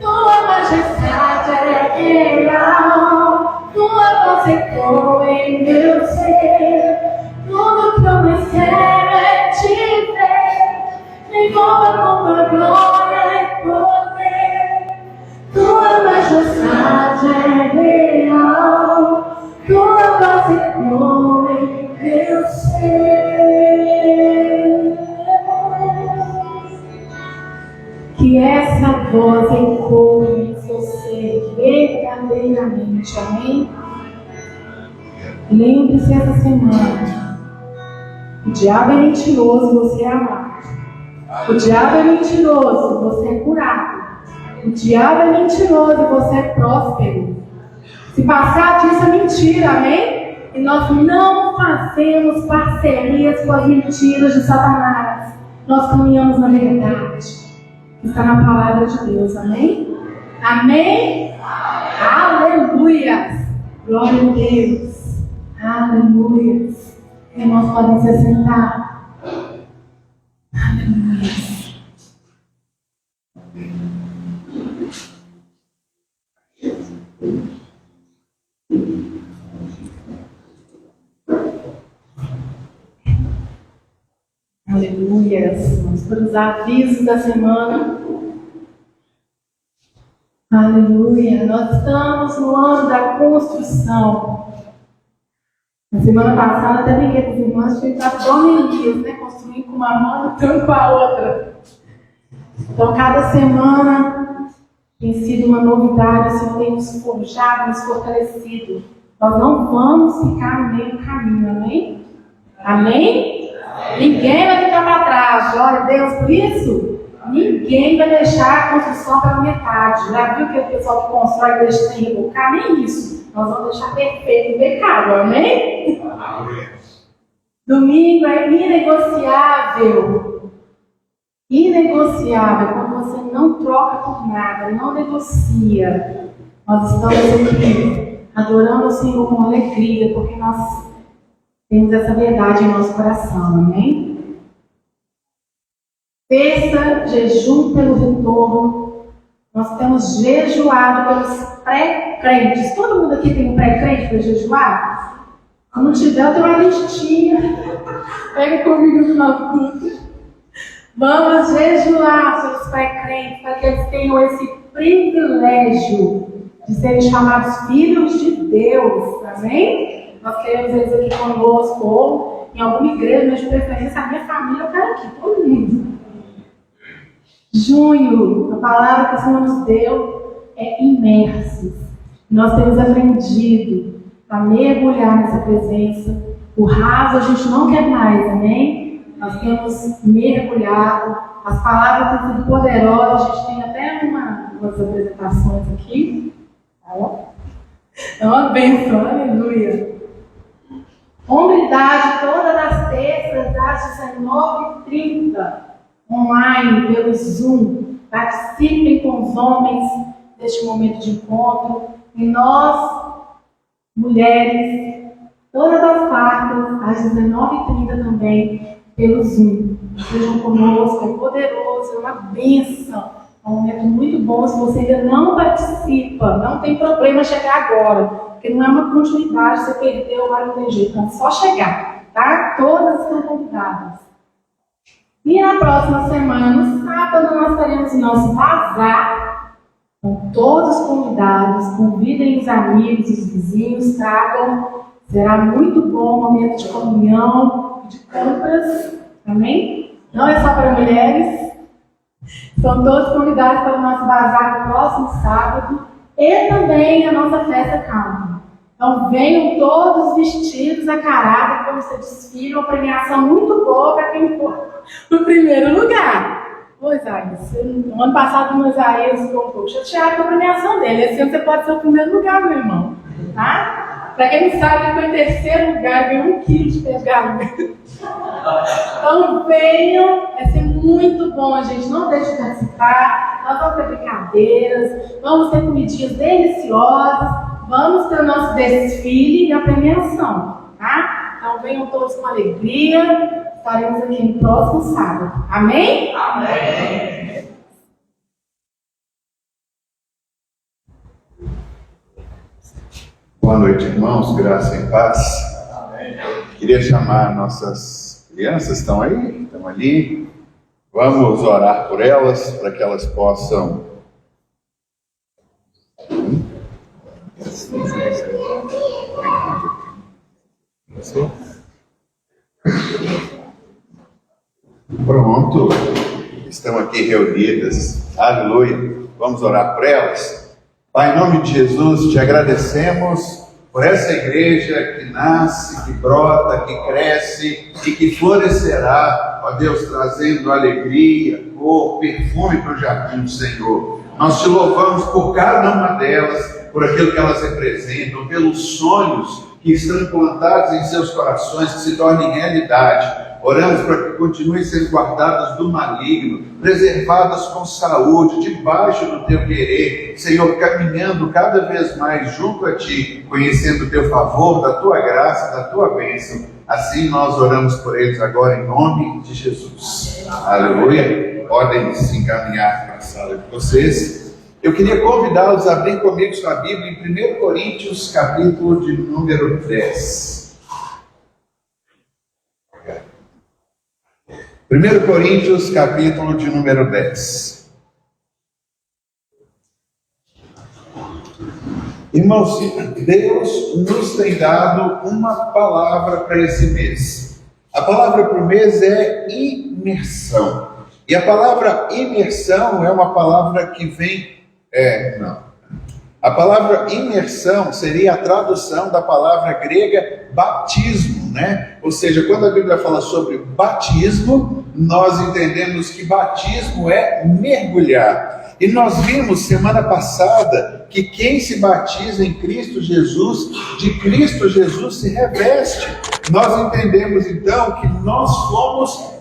Tua majestade é real. Tua voz ecoa em meu ser. Tudo que eu mais quero é te ver. Me envolva com tua glória e poder. Tua majestade é real. Tua voz ecoa em meu ser. Que essa voz ecoe em seu ser verdadeiramente, amém? Lembre-se essa semana, o diabo é mentiroso, você é amado. O diabo é mentiroso, você é curado. O diabo é mentiroso, você é próspero. Se passar disso é mentira, amém? E nós não fazemos parcerias com as mentiras de Satanás. Nós caminhamos na verdade. Está na palavra de Deus, amém? Amém? Aleluia! Glória a Deus! Aleluia! Irmãos, podem se sentar. Aleluia! Aleluia! Vamos para os avisos da semana. Aleluia! Nós estamos no ano da construção. Na semana passada, até brinquei com os irmãos, tive as dormenias, né? Construindo com uma mão e tanto com a outra. Então, cada semana tem sido uma novidade, o Senhor tem nos forjado, nos fortalecido. Nós não vamos ficar no meio do caminho, amém? Amém? Ninguém vai ficar para trás, glória a Deus por isso. Ninguém vai deixar a construção pela metade. Já viu que o pessoal que constrói e deixa sem rebocar? Nem isso. Nós vamos deixar perfeito, impecável, amém? Domingo é inegociável. Inegociável, quando você não troca por nada, não negocia. Nós estamos aqui adorando o Senhor com alegria, porque nós temos essa verdade em nosso coração, amém? Terça, jejum pelo retorno. Nós temos jejuado pelos pré-crentes. Todo mundo aqui tem um pré-crente para jejuar? Se não tiver, eu tenho uma listinha. Pega comigo no final do culto. Vamos jejuar pelos pré-crentes, para que eles tenham esse privilégio de serem chamados filhos de Deus. Amém? Nós queremos eles aqui conosco, ou em alguma igreja, mas de preferência a minha família, eu quero aqui, todo mundo. Junho, a palavra que o Senhor nos deu é imersos. Nós temos aprendido a mergulhar nessa presença. O raso a gente não quer mais, amém? Nós temos mergulhado. As palavras têm sido poderosas. A gente tem até umas apresentações aqui. É uma bênção, aleluia. Hombridade todas as terças às 19h30. Online, pelo Zoom. Participem com os homens deste momento de encontro. E nós, mulheres, todas as quartas, às 19h30 também, pelo Zoom. Sejam conosco, é poderoso, é uma bênção. É um momento muito bom. Se você ainda não participa, não tem problema chegar agora, porque não é uma continuidade, você perdeu, agora não tem jeito, é só chegar, tá? Todas estão convidadas. E na próxima semana, no sábado, nós teremos o nosso bazar com todos os convidados. Convidem os amigos, os vizinhos, tragam. Será muito bom o momento de comunhão e de compras. Amém? Não é só para mulheres. São todos convidados para o nosso bazar no próximo sábado e também a nossa festa calma. Então venham todos vestidos a caráter, como você desfila, uma premiação muito boa para quem for no primeiro lugar. Ô Isaías, no ano passado o Isaías ficou um pouco chateado com a premiação dele. Esse ano você pode ser o primeiro lugar, meu irmão. Tá? Para quem não sabe, ele foi em terceiro lugar, ganhou 1 quilo de peixe de galinha. Então venham, vai ser muito bom, a gente não deixe de participar. Nós vamos ter brincadeiras, vamos ter comidinhas deliciosas, vamos ter o nosso desfile e a premiação, tá? Então venham todos com alegria, estaremos aqui no próximo sábado. Amém? Amém. Boa noite, irmãos, graça e paz. Amém. Queria chamar nossas crianças, estão aí? Estão ali. Vamos orar por elas, para que elas possam Pronto, estão aqui reunidas, aleluia. Vamos orar por elas. Pai, em nome de Jesus, te agradecemos por essa igreja que nasce, que brota, que cresce e que florescerá, ó Deus, trazendo alegria, cor, perfume para o jardim do Senhor. Nós te louvamos por cada uma delas, por aquilo que elas representam, pelos sonhos que estão implantados em seus corações, que se tornem realidade. Oramos para que continuem sendo guardadas do maligno, preservadas com saúde, debaixo do teu querer, Senhor, caminhando cada vez mais junto a ti, conhecendo o teu favor, da tua graça, da tua bênção. Assim nós oramos por eles agora em nome de Jesus. Aleluia. Podem se encaminhar para a sala de vocês. Eu queria convidá-los a abrir comigo sua Bíblia em 1 Coríntios, capítulo de número 10. 1 Coríntios, capítulo de número 10. Irmãos, Deus nos tem dado uma palavra para esse mês. A palavra para o mês é imersão. E a palavra imersão é uma palavra que vem... A palavra imersão seria a tradução da palavra grega batismo, né? Ou seja, quando a Bíblia fala sobre batismo, nós entendemos que batismo é mergulhar. E nós vimos semana passada que quem se batiza em Cristo Jesus, de Cristo Jesus se reveste. Nós entendemos então que nós fomos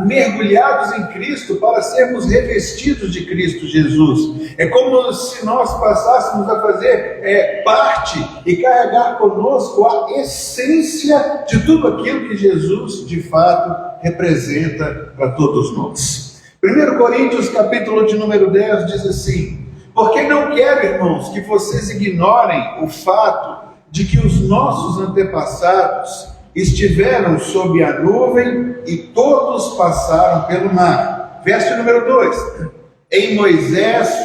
mergulhados em Cristo para sermos revestidos de Cristo Jesus. É como se nós passássemos a fazer parte e carregar conosco a essência de tudo aquilo que Jesus de fato representa para todos nós. 1 Coríntios capítulo de número 10 diz assim: porque não quero, irmãos, que vocês ignorem o fato de que os nossos antepassados estiveram sob a nuvem e todos passaram pelo mar. Verso número 2: em Moisés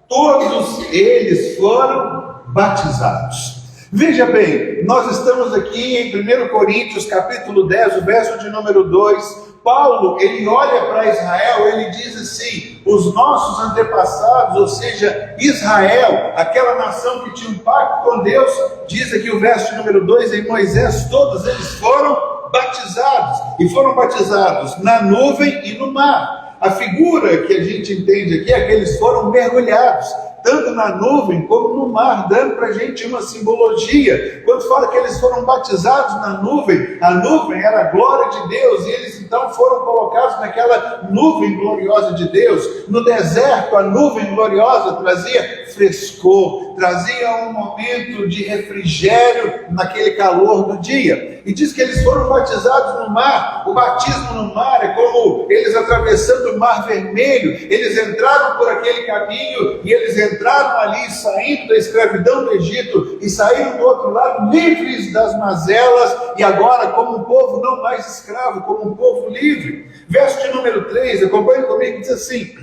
todos eles foram batizados. Veja bem, nós estamos aqui em 1 Coríntios capítulo 10, o verso de número 2. Paulo, ele olha para Israel, ele diz assim: os nossos antepassados, ou seja, Israel, aquela nação que tinha um pacto com Deus, diz aqui o verso de número 2, em Moisés, todos eles foram batizados, e foram batizados na nuvem e no mar. A figura que a gente entende aqui é que eles foram mergulhados, tanto na nuvem como no mar, dando para a gente uma simbologia. Quando fala que eles foram batizados na nuvem, a nuvem era a glória de Deus, e eles então foram colocados naquela nuvem gloriosa de Deus. No deserto, a nuvem gloriosa trazia frescor, trazia um momento de refrigério naquele calor do dia. E diz que eles foram batizados no mar. O batismo no mar é como eles atravessando o mar vermelho. Eles entraram por aquele caminho e eles entraram ali, saindo da escravidão do Egito e saíram do outro lado livres das mazelas, e agora como um povo não mais escravo, como um povo livre. Verso de número 3, acompanhe comigo, diz assim: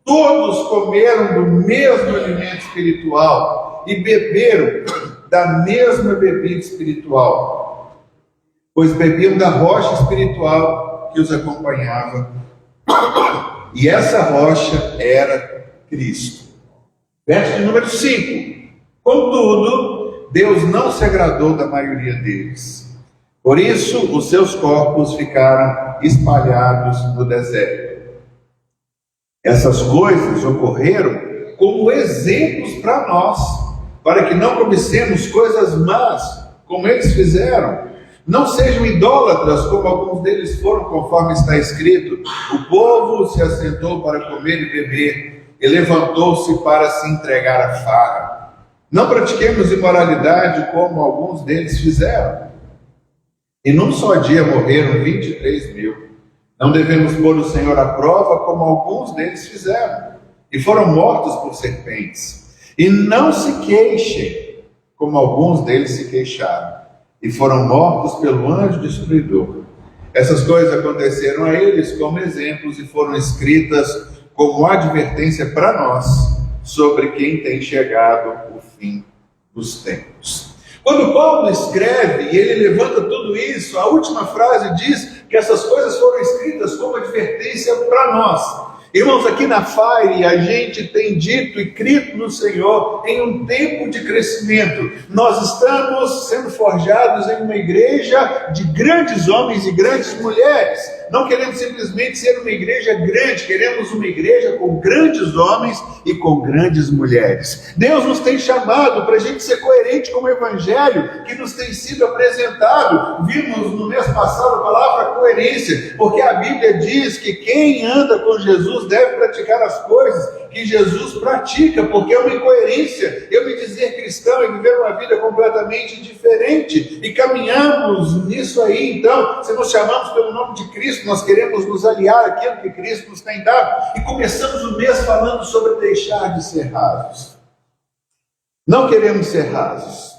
todos comeram do mesmo alimento espiritual e beberam da mesma bebida espiritual, pois bebiam da rocha espiritual que os acompanhava. E essa rocha era Cristo. Verso de número 5. Contudo, Deus não se agradou da maioria deles. Por isso, os seus corpos ficaram espalhados no deserto. Essas coisas ocorreram como exemplos para nós, para que não cobicemos coisas más, como eles fizeram. Não sejam idólatras, como alguns deles foram, conforme está escrito. O povo se assentou para comer e beber, e levantou-se para se entregar à farra. Não pratiquemos imoralidade, como alguns deles fizeram. E num só dia morreram 23 mil. Não devemos pôr o Senhor à prova, como alguns deles fizeram, e foram mortos por serpentes. E não se queixem, como alguns deles se queixaram, e foram mortos pelo anjo destruidor. Essas coisas aconteceram a eles como exemplos e foram escritas como advertência para nós sobre quem tem chegado o fim dos tempos. Quando Paulo escreve e ele levanta tudo isso, a última frase diz que essas coisas foram escritas como advertência para nós. Irmãos, aqui na FAIRE a gente tem dito e crido no Senhor em um tempo de crescimento. Nós estamos sendo forjados em uma igreja de grandes homens e grandes mulheres. Não queremos simplesmente ser uma igreja grande, queremos uma igreja com grandes homens e com grandes mulheres. Deus nos tem chamado para a gente ser coerente com o Evangelho que nos tem sido apresentado. Vimos no mês passado a palavra coerência, porque a Bíblia diz que quem anda com Jesus deve praticar as coisas que Jesus pratica, porque é uma incoerência eu me dizer cristão e viver uma vida completamente diferente, e caminhamos nisso aí. Então, se nos chamamos pelo nome de Cristo, nós queremos nos aliar àquilo que Cristo nos tem dado, e começamos o mês falando sobre deixar de ser rasos. Não queremos ser rasos.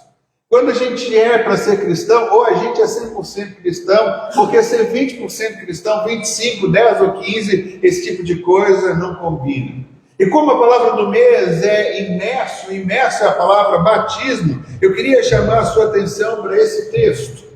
Quando a gente é para ser cristão, ou a gente é 100% cristão, porque ser 20% cristão, 25%, 10% ou 15%, esse tipo de coisa não combina. E como a palavra do mês é imerso é a palavra batismo, eu queria chamar a sua atenção para esse texto.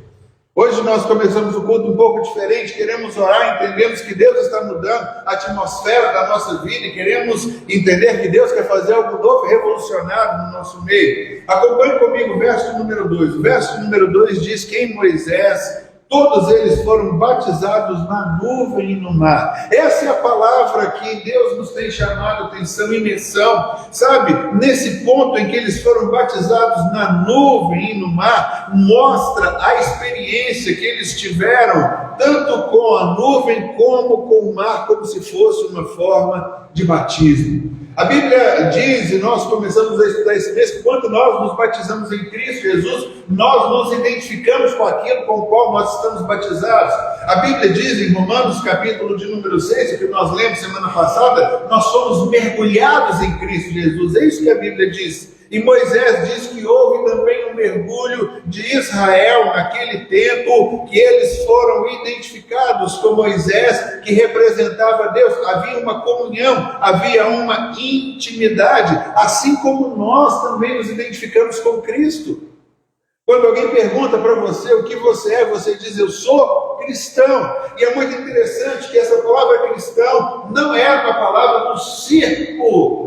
Hoje nós começamos o culto um pouco diferente, queremos orar, entendemos que Deus está mudando a atmosfera da nossa vida e queremos entender que Deus quer fazer algo novo, revolucionário no nosso meio. Acompanhe comigo o verso número 2. O verso número 2 diz que em Moisés todos eles foram batizados na nuvem e no mar. Essa é a palavra que Deus nos tem chamado a atenção, imersão, sabe? Nesse ponto em que eles foram batizados na nuvem e no mar, mostra a experiência que eles tiveram, tanto com a nuvem como com o mar, como se fosse uma forma de batismo. A Bíblia diz, e nós começamos a estudar esse mês, que quando nós nos batizamos em Cristo Jesus, nós nos identificamos com aquilo com o qual nós estamos batizados. A Bíblia diz em Romanos, capítulo de número 6, que nós lemos semana passada, nós somos mergulhados em Cristo Jesus. É isso que a Bíblia diz. E Moisés diz que houve também um mergulho de Israel naquele tempo, que eles foram identificados com Moisés, que representava Deus. Havia uma comunhão, havia uma intimidade, assim como nós também nos identificamos com Cristo. Quando alguém pergunta para você o que você é, você diz: eu sou cristão. E é muito interessante que essa palavra cristão não é uma palavra do círculo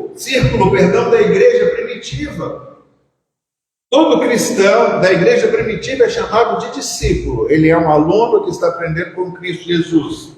da igreja primitiva. Todo cristão da igreja primitiva é chamado de discípulo. Ele é um aluno que está aprendendo com Cristo Jesus.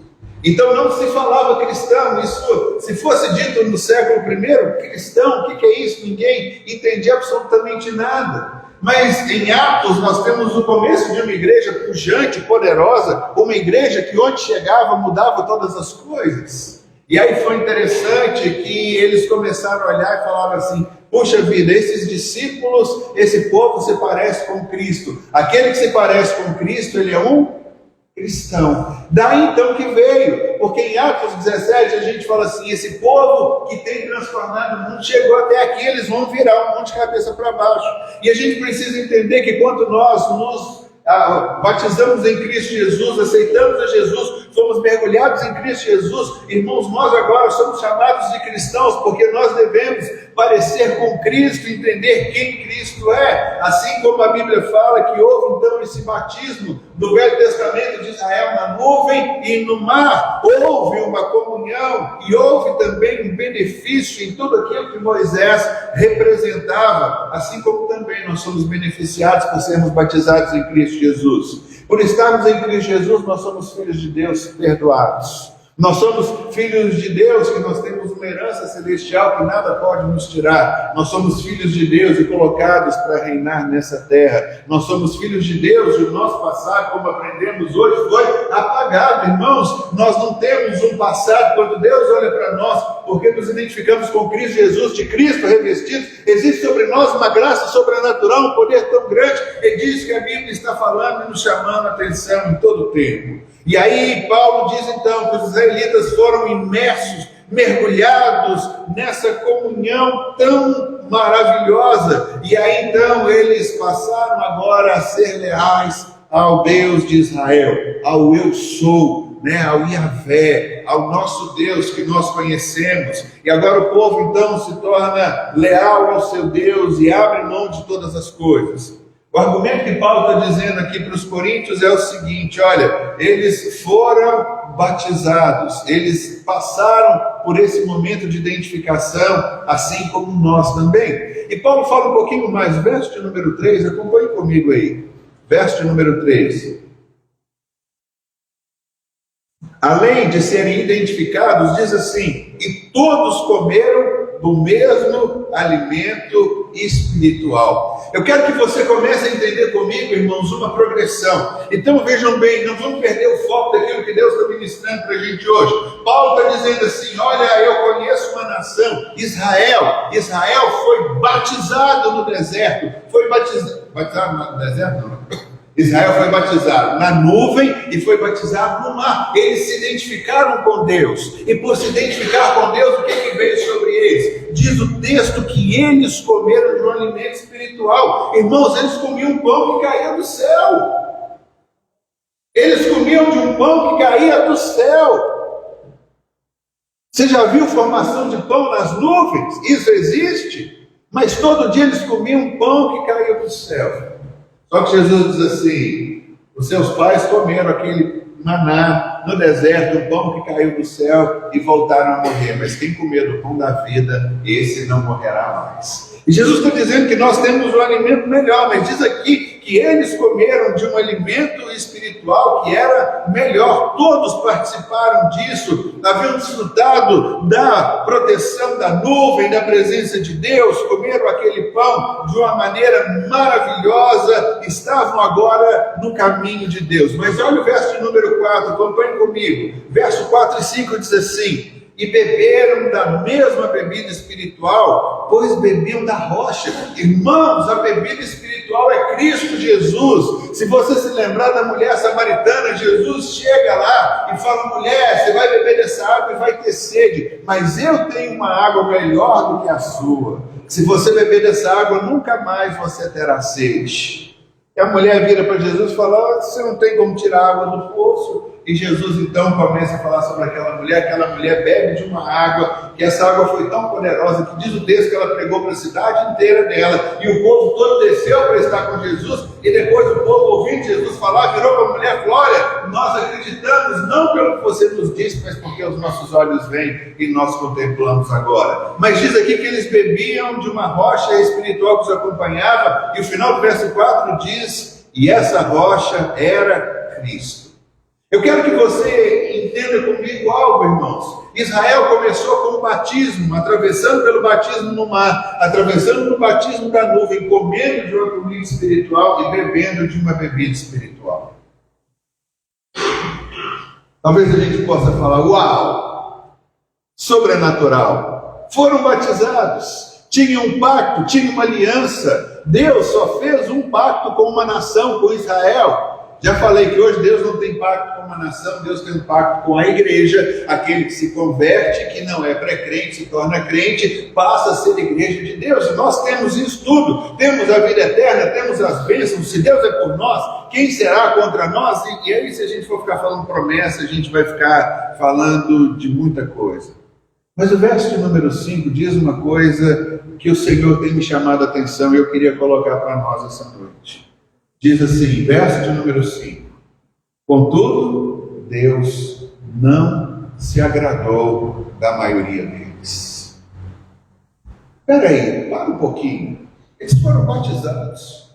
Então não se falava cristão. Isso, se fosse dito no século I, cristão, o que é isso? Ninguém entendia absolutamente nada. Mas em Atos nós temos o começo de uma igreja pujante, poderosa, uma igreja que onde chegava mudava todas as coisas. E aí foi interessante que eles começaram a olhar e falaram assim: puxa vida, esses discípulos, esse povo se parece com Cristo. Aquele que se parece com Cristo, ele é um cristão. Daí então que veio, porque em Atos 17 a gente fala assim: esse povo que tem transformado o mundo chegou até aqui, eles vão virar o mundo de cabeça para baixo. E a gente precisa entender que quando nós nos batizamos em Cristo Jesus, aceitamos a Jesus, fomos mergulhados em Cristo Jesus, irmãos, nós agora somos chamados de cristãos, porque nós devemos parecer com Cristo, entender quem Cristo é, assim como a Bíblia fala que houve então esse batismo no Velho Testamento de Israel na nuvem e no mar. Houve uma comunhão e houve também um benefício em tudo aquilo que Moisés representava, assim como também nós somos beneficiados por sermos batizados em Cristo Jesus. Por estarmos em Cristo Jesus, nós somos filhos de Deus perdoados. Nós somos filhos de Deus, que nós temos uma herança celestial que nada pode nos tirar. Nós somos filhos de Deus e colocados para reinar nessa terra. Nós somos filhos de Deus e o nosso passado, como aprendemos hoje, foi apagado. Irmãos, nós não temos um passado quando Deus olha para nós, porque nos identificamos com Cristo Jesus, de Cristo revestidos. Existe sobre nós uma graça sobrenatural, um poder tão grande. É disso que a Bíblia está falando e nos chamando a atenção em todo o tempo. E aí Paulo diz então que os israelitas foram imersos, mergulhados nessa comunhão tão maravilhosa. E aí então eles passaram agora a ser leais ao Deus de Israel, ao Eu Sou, ao Yahvé, ao nosso Deus que nós conhecemos. E agora o povo então se torna leal ao seu Deus e abre mão de todas as coisas. O argumento que Paulo está dizendo aqui para os coríntios é o seguinte: olha, eles foram batizados, eles passaram por esse momento de identificação, assim como nós também. E Paulo fala um pouquinho mais, verso de número 3, acompanhe comigo aí, verso de número 3. Além de serem identificados, diz assim: e todos comeram do mesmo alimento espiritual. Eu quero que você comece a entender comigo, irmãos, uma progressão. Então vejam bem, não vamos perder o foco daquilo que Deus está ministrando para a gente hoje. Paulo está dizendo assim: olha, eu conheço uma nação, Israel. Israel foi batizado no deserto. Foi batizado no deserto? Não. Israel foi batizado na nuvem e foi batizado no mar. Eles se identificaram com Deus. E por se identificar com Deus, o que veio sobre eles? Diz o texto que eles comeram de um alimento espiritual. Irmãos, eles comiam pão que caía do céu. Eles comiam de um pão que caía do céu. Você já viu formação de pão nas nuvens? Isso existe. Mas todo dia eles comiam pão que caía do céu. Só que Jesus diz assim: os seus pais comeram aquele maná no deserto, o pão que caiu do céu, e voltaram a morrer. Mas quem comer do pão da vida, esse não morrerá mais. E Jesus está dizendo que nós temos um alimento melhor, mas diz aqui que eles comeram de um alimento espiritual que era melhor. Todos participaram disso, haviam desfrutado da proteção da nuvem, da presença de Deus, comeram aquele pão de uma maneira maravilhosa, estavam agora no caminho de Deus. Mas olha o verso de número 4, acompanhe comigo. Verso 4 e 5 diz assim: e beberam da mesma bebida espiritual, pois bebiam da rocha. Irmãos, a bebida espiritual é Cristo Jesus. Se você se lembrar da mulher samaritana, Jesus chega lá e fala: mulher, você vai beber dessa água e vai ter sede, mas eu tenho uma água melhor do que a sua. Se você beber dessa água, nunca mais você terá sede. E a mulher vira para Jesus e fala: você não tem como tirar água do poço? E Jesus então começa a falar sobre aquela mulher bebe de uma água, que essa água foi tão poderosa, que diz o texto que ela pregou para a cidade inteira dela, e o povo todo desceu para estar com Jesus, e depois o povo, ouvindo Jesus falar, virou para a mulher e falou: olha, nós acreditamos não pelo que você nos disse, mas porque os nossos olhos veem e nós contemplamos agora. Mas diz aqui que eles bebiam de uma rocha espiritual que os acompanhava, e o final do verso 4 diz: e essa rocha era Cristo. Eu quero que você entenda comigo algo, irmãos. Israel começou com o batismo, atravessando pelo batismo no mar, atravessando no batismo da nuvem, comendo de uma comida espiritual e bebendo de uma bebida espiritual. Talvez a gente possa falar: uau, sobrenatural. Foram batizados, tinham um pacto, tinham uma aliança. Deus só fez um pacto com uma nação, com Israel. Já falei que hoje Deus não tem pacto com uma nação, Deus tem um pacto com a igreja. Aquele que se converte, que não é pré-crente, se torna crente, passa a ser igreja de Deus. E nós temos isso tudo. Temos a vida eterna, temos as bênçãos. Se Deus é por nós, quem será contra nós? E aí, se a gente for ficar falando promessa, a gente vai ficar falando de muita coisa. Mas o verso de número 5 diz uma coisa que o Senhor tem me chamado a atenção e eu queria colocar para nós essa noite. Diz assim, verso de número 5: Contudo, Deus não se agradou da maioria deles. Espera aí, para um pouquinho. Eles foram batizados,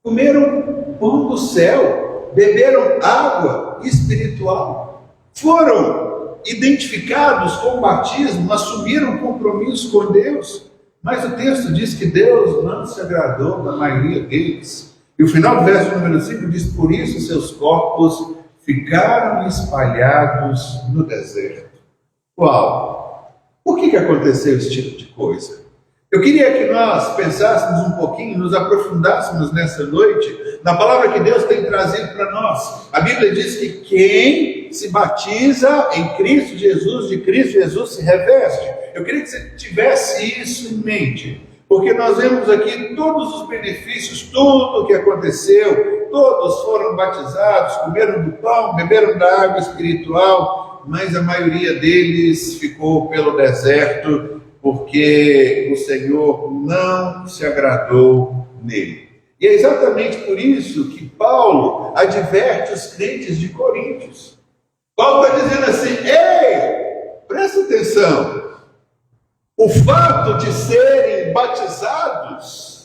comeram pão do céu, beberam água espiritual, foram identificados com o batismo, assumiram um compromisso com Deus, mas o texto diz que Deus não se agradou da maioria deles. E o final do verso número 5 diz: por isso seus corpos ficaram espalhados no deserto. Uau! Por que aconteceu esse tipo de coisa? Eu queria que nós pensássemos um pouquinho, nos aprofundássemos nessa noite na palavra que Deus tem trazido para nós. A Bíblia diz que quem se batiza em Cristo Jesus, de Cristo Jesus se reveste. Eu queria que você tivesse isso em mente, porque nós vemos aqui todos os benefícios, tudo o que aconteceu. Todos foram batizados, comeram do pão, beberam da água espiritual, mas a maioria deles ficou pelo deserto, porque o Senhor não se agradou nele. E é exatamente por isso que Paulo adverte os crentes de Coríntios. Paulo está dizendo assim: ei, presta atenção, o fato de serem batizados,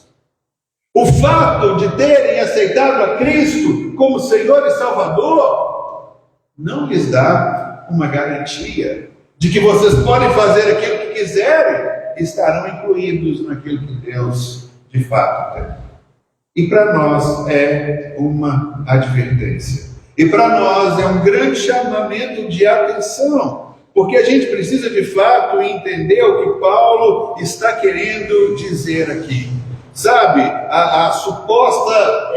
o fato de terem aceitado a Cristo como Senhor e Salvador, não lhes dá uma garantia de que vocês podem fazer aquilo que quiserem e estarão incluídos naquilo que Deus de fato tem. E para nós é uma advertência. E para nós é um grande chamamento de atenção, porque a gente precisa de fato entender o que Paulo está querendo dizer aqui. Sabe, a suposta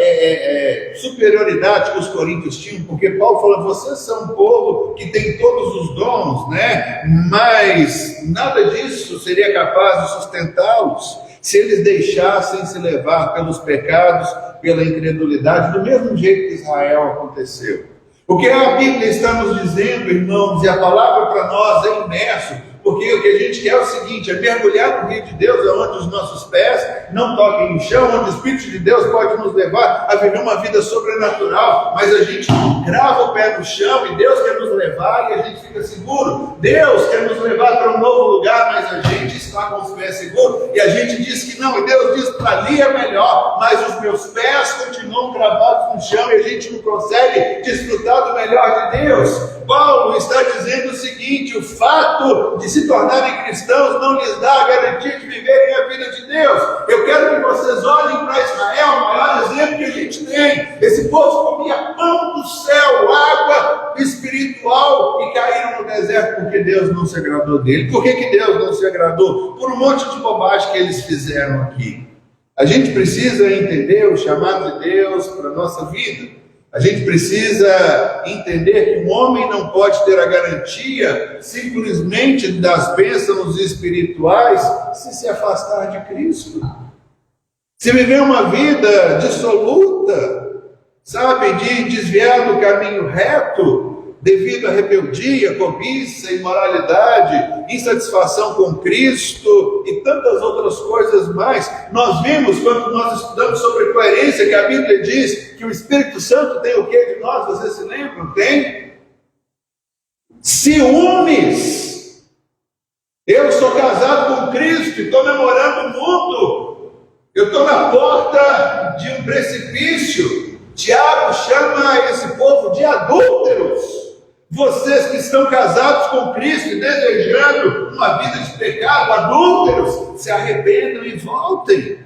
superioridade que os coríntios tinham, porque Paulo fala: vocês são um povo que tem todos os dons, né? Mas nada disso seria capaz de sustentá-los se eles deixassem se levar pelos pecados, pela incredulidade, do mesmo jeito que Israel aconteceu. O que a Bíblia está nos dizendo, irmãos, e a palavra para nós é imerso, porque o que a gente quer é o seguinte: é mergulhar no rio de Deus, onde os nossos pés não toquem no chão, onde o Espírito de Deus pode nos levar a viver uma vida sobrenatural, mas a gente crava o pé no chão e Deus quer nos levar e a gente fica seguro. Deus quer nos levar para um novo lugar, mas a gente está com os pés seguros e a gente diz que não, e Deus diz: para ali é melhor, mas os meus pés continuam cravados no chão e a gente não consegue desfrutar do melhor de Deus. Paulo está dizendo o seguinte: o fato de se tornarem cristãos não lhes dá a garantia de viverem a vida de Deus. Eu quero que vocês olhem para Israel, o maior exemplo que a gente tem. Esse povo comia pão do céu, água espiritual, e caíram no deserto porque Deus não se agradou dele. Por que Deus não se agradou? Por um monte de bobagem que eles fizeram aqui. A gente precisa entender o chamado de Deus para a nossa vida. A gente precisa entender que um homem não pode ter a garantia simplesmente das bênçãos espirituais se afastar de Cristo. Se viver uma vida dissoluta, sabe, de desviar do caminho reto, devido à rebeldia, cobiça, imoralidade, insatisfação com Cristo e tantas outras coisas mais. Nós vimos, quando nós estudamos sobre coerência, que a Bíblia diz que o Espírito Santo tem o que de nós? Vocês se lembram? Tem ciúmes. Eu sou casado com Cristo e estou namorando o mundo. Eu estou na porta de um precipício. Tiago chama esse povo de adúlteros. Vocês que estão casados com Cristo e desejando uma vida de pecado, adúlteros, se arrependam e voltem.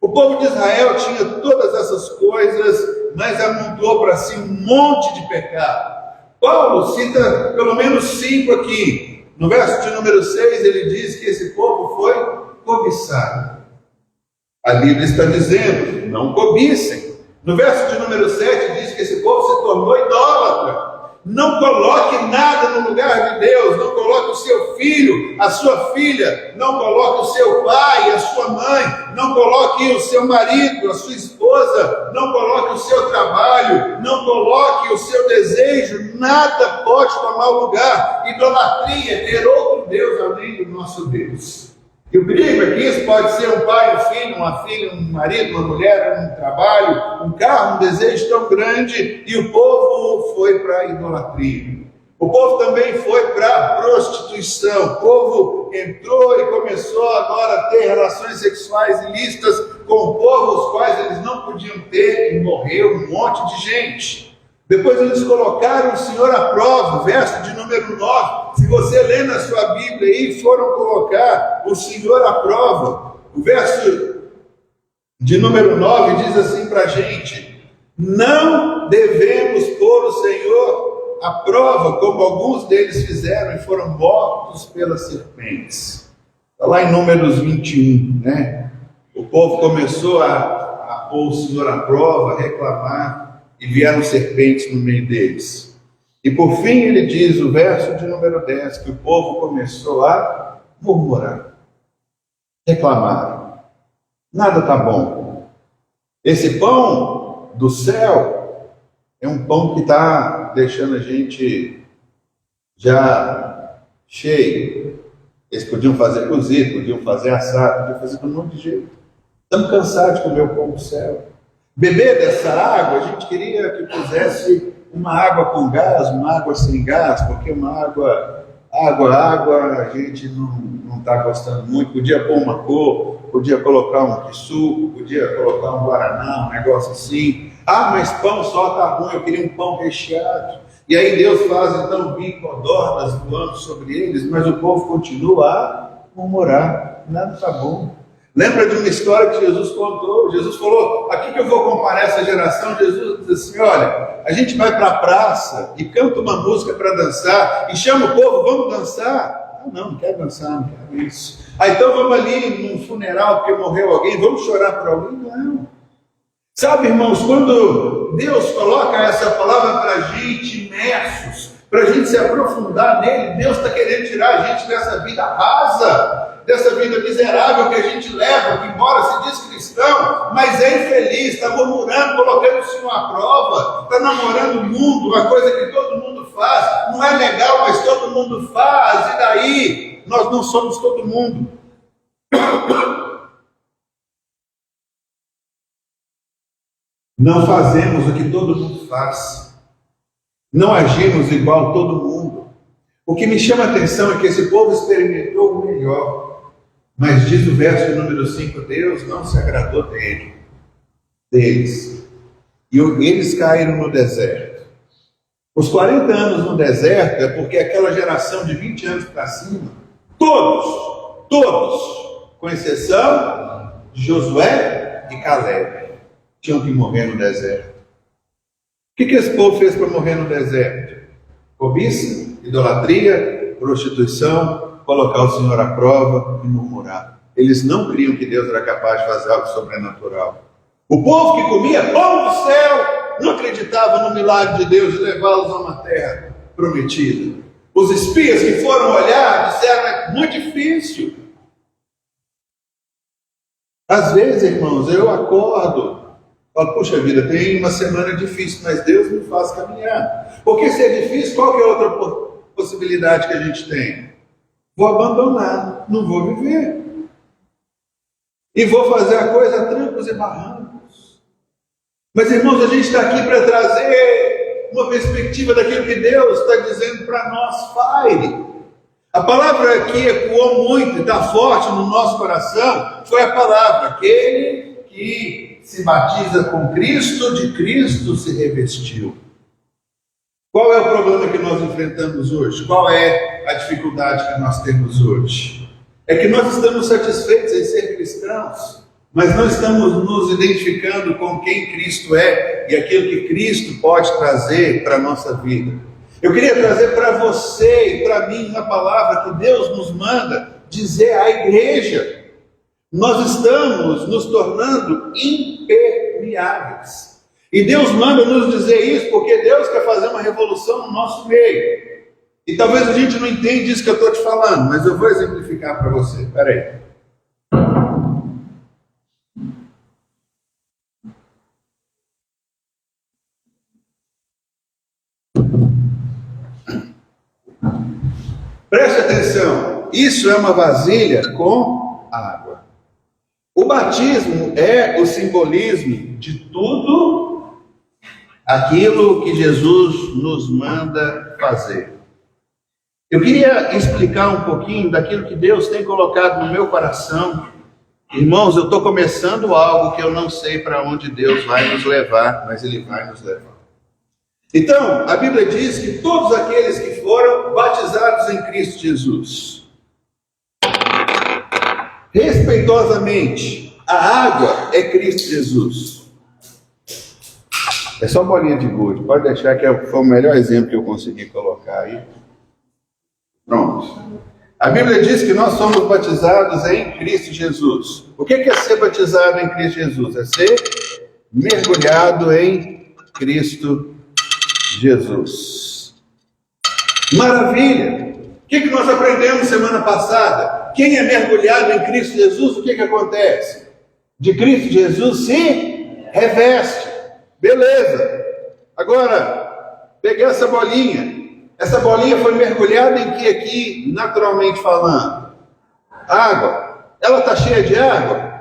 O povo de Israel tinha todas essas coisas, mas amontoou para si um monte de pecado. Paulo cita pelo menos 5 aqui. No verso de número 6 ele diz que esse povo foi cobiçado. A Bíblia está dizendo: não cobicem. No verso de número 7 diz que esse povo se tornou idólatra. Não coloque nada no lugar de Deus, não coloque o seu filho, a sua filha, não coloque o seu pai, a sua mãe, não coloque o seu marido, a sua esposa, não coloque o seu trabalho, não coloque o seu desejo, nada pode tomar o lugar. Idolatria é ter outro Deus além do nosso Deus. E o perigo é que isso pode ser um pai, um filho, uma filha, um marido, uma mulher, um trabalho, um carro, um desejo tão grande, e o povo foi para a idolatria. O povo também foi para a prostituição. O povo entrou e começou agora a ter relações sexuais ilícitas com o povo, os quais eles não podiam ter, e morreu um monte de gente. Depois eles colocaram o Senhor à prova, verso de número 9. Se você lê na sua Bíblia aí, foram colocar o Senhor à prova. O verso de número 9 diz assim para a gente: não devemos pôr o Senhor à prova, como alguns deles fizeram e foram mortos pelas serpentes. Está lá em Números 21, né? O povo começou a pôr o Senhor à prova, a reclamar, e vieram serpentes no meio deles. E por fim ele diz, o verso de número 10, que o povo começou a murmurar, reclamar. Nada está bom. Esse pão do céu é um pão que está deixando a gente já cheio. Eles podiam fazer cozido, podiam fazer assado, podiam fazer de um monte de jeito. Estamos cansados de comer o pão do céu. Beber dessa água, a gente queria que pusesse uma água com gás, uma água sem gás, porque uma água, a gente não está gostando muito. Podia pôr uma cor, podia colocar um suco, podia colocar um guaraná, um negócio assim. Ah, mas pão só está ruim, eu queria um pão recheado. E aí Deus faz então vir codornas voando sobre eles, mas o povo continua a murmurar, nada está bom. Lembra de uma história que Jesus contou? Jesus falou, aqui que eu vou comparar essa geração. Jesus diz assim, olha, a gente vai para a praça e canta uma música para dançar e chama o povo, vamos dançar? Ah, não quero dançar, não quero isso. Ah, então vamos ali num funeral porque morreu alguém, vamos chorar por alguém? Não. Sabe, irmãos, quando Deus coloca essa palavra para a gente imersos, para a gente se aprofundar nele, Deus está querendo tirar a gente dessa vida rasa, dessa vida miserável que a gente leva, que embora se diz cristão, mas é infeliz, está murmurando, colocando o Senhor à prova, está namorando o mundo, uma coisa que todo mundo faz, não é legal, mas todo mundo faz, e daí? Nós não somos todo mundo. Não fazemos o que todo mundo faz, não agimos igual todo mundo. O que me chama a atenção é que esse povo experimentou o melhor. Mas diz o verso número 5, Deus não se agradou deles. E eles caíram no deserto. Os 40 anos no deserto é porque aquela geração de 20 anos para cima, todos, com exceção de Josué e Caleb, tinham que morrer no deserto. O que esse povo fez para morrer no deserto? Cobiça, idolatria, prostituição, colocar o Senhor à prova e murmurar. Eles não criam que Deus era capaz de fazer algo sobrenatural. O povo que comia pão do céu não acreditava no milagre de Deus de levá-los a uma terra prometida. Os espias que foram olhar disseram, é muito difícil. Às vezes, irmãos, eu acordo, falo, puxa vida, tem uma semana difícil, mas Deus me faz caminhar. Porque se é difícil, qual que é a outra possibilidade que a gente tem? Vou abandonar, não vou viver. E vou fazer a coisa a trancos e barrancos. Mas, irmãos, a gente está aqui para trazer uma perspectiva daquilo que Deus está dizendo para nós, Pai. A palavra aqui ecoou muito e está forte no nosso coração, foi a palavra, aquele que se batiza com Cristo, de Cristo se revestiu. Qual é o problema que nós enfrentamos hoje? Qual é a dificuldade que nós temos hoje? É que nós estamos satisfeitos em ser cristãos, mas não estamos nos identificando com quem Cristo é e aquilo que Cristo pode trazer para a nossa vida. Eu queria trazer para você e para mim uma palavra que Deus nos manda dizer à igreja. Nós estamos nos tornando impermeáveis. E Deus manda nos dizer isso porque Deus quer fazer uma revolução no nosso meio. E talvez a gente não entenda isso que eu estou te falando, mas eu vou exemplificar para você. Espera aí. Preste atenção. Isso é uma vasilha com água. O batismo é o simbolismo de tudo aquilo que Jesus nos manda fazer. Eu queria explicar um pouquinho daquilo que Deus tem colocado no meu coração. Irmãos, eu estou começando algo que eu não sei para onde Deus vai nos levar, mas Ele vai nos levar. Então, a Bíblia diz que todos aqueles que foram batizados em Cristo Jesus, respeitosamente, a água é Cristo Jesus. É só bolinha de gude, pode deixar que foi o melhor exemplo que eu consegui colocar aí. Pronto. A Bíblia diz que nós somos batizados em Cristo Jesus. O que é ser batizado em Cristo Jesus? É ser mergulhado em Cristo Jesus. Maravilha! O que nós aprendemos semana passada? Quem é mergulhado em Cristo Jesus, o que acontece? De Cristo Jesus se reveste. Beleza. Agora, peguei essa bolinha. Essa bolinha foi mergulhada em que aqui, naturalmente falando? Água. Ela está cheia de água?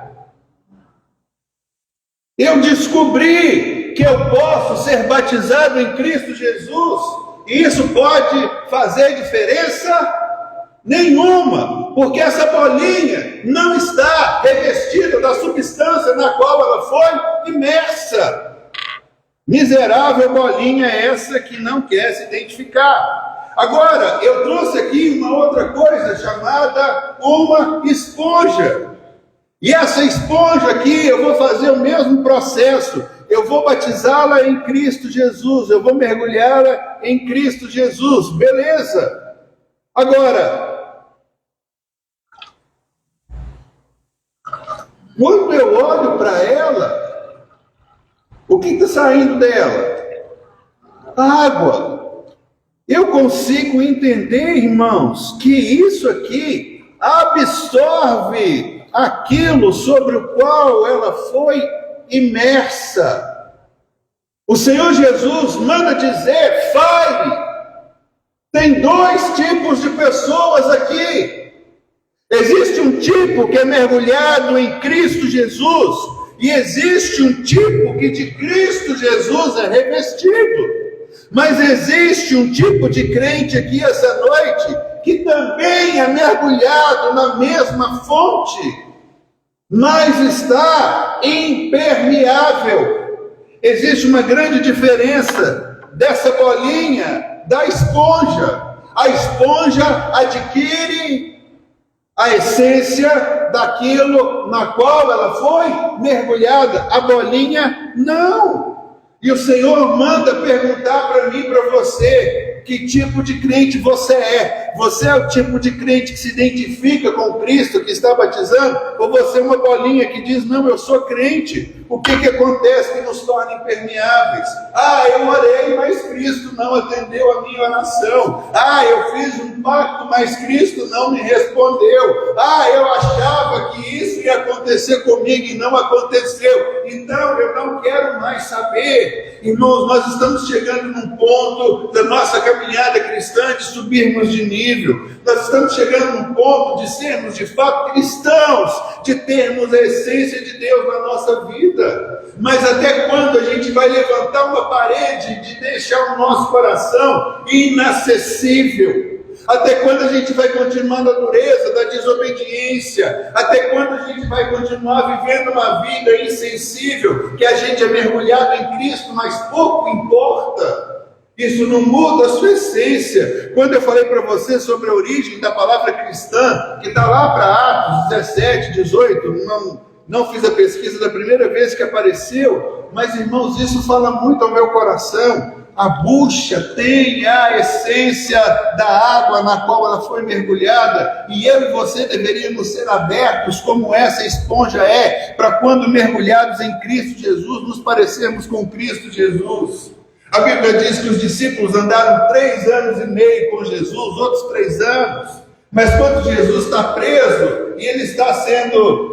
Eu descobri que eu posso ser batizado em Cristo Jesus, e isso pode fazer diferença nenhuma, porque essa bolinha não está revestida da substância na qual ela foi imersa. Miserável bolinha essa que não quer se identificar. Agora, eu trouxe aqui uma outra coisa chamada uma esponja. E essa esponja aqui, eu vou fazer o mesmo processo. Eu vou batizá-la em Cristo Jesus. Eu vou mergulhá-la em Cristo Jesus. Beleza. Agora, quando eu olho para ela, o que está saindo dela? Água. Eu consigo entender, irmãos, que isso aqui absorve aquilo sobre o qual ela foi imersa. O Senhor Jesus manda dizer: fale. Tem dois tipos de pessoas aqui. Existe um tipo que é mergulhado em Cristo Jesus, e existe um tipo que de Cristo Jesus é revestido. Mas existe um tipo de crente aqui essa noite que também é mergulhado na mesma fonte, mas está impermeável. Existe uma grande diferença dessa bolinha da esponja. A esponja adquire a essência daquilo na qual ela foi mergulhada. A bolinha não. E o Senhor manda perguntar para mim e para você: que tipo de crente você é? Você é o tipo de crente que se identifica com Cristo, que está batizando? Ou você é uma bolinha que diz: não, eu sou crente? O que acontece que nos torna impermeáveis? Eu orei, mas Cristo não atendeu a minha oração. Eu fiz um pacto, mas Cristo não me respondeu. Eu achava que isso ia acontecer comigo e não aconteceu. Então eu não quero mais saber. Irmãos, nós estamos chegando num ponto da nossa caminhada cristã de subirmos de nível. Nós estamos chegando num ponto de sermos de fato cristãos, de termos a essência de Deus na nossa vida. Mas até quando a gente vai levantar uma parede de deixar o nosso coração inacessível? Até quando a gente vai continuar na dureza da desobediência? Até quando a gente vai continuar vivendo uma vida insensível, que a gente é mergulhado em Cristo, mas pouco importa? Isso não muda a sua essência. Quando eu falei para você sobre a origem da palavra cristã, que está lá para Atos 17, 18, não fiz a pesquisa da primeira vez que apareceu, mas irmãos, isso fala muito ao meu coração. A bucha tem a essência da água na qual ela foi mergulhada, e eu e você deveríamos ser abertos como essa esponja é, para quando mergulhados em Cristo Jesus, nos parecermos com Cristo Jesus. A Bíblia diz que os discípulos andaram 3 anos e meio com Jesus, outros 3 anos. Mas quando Jesus está preso e ele está sendo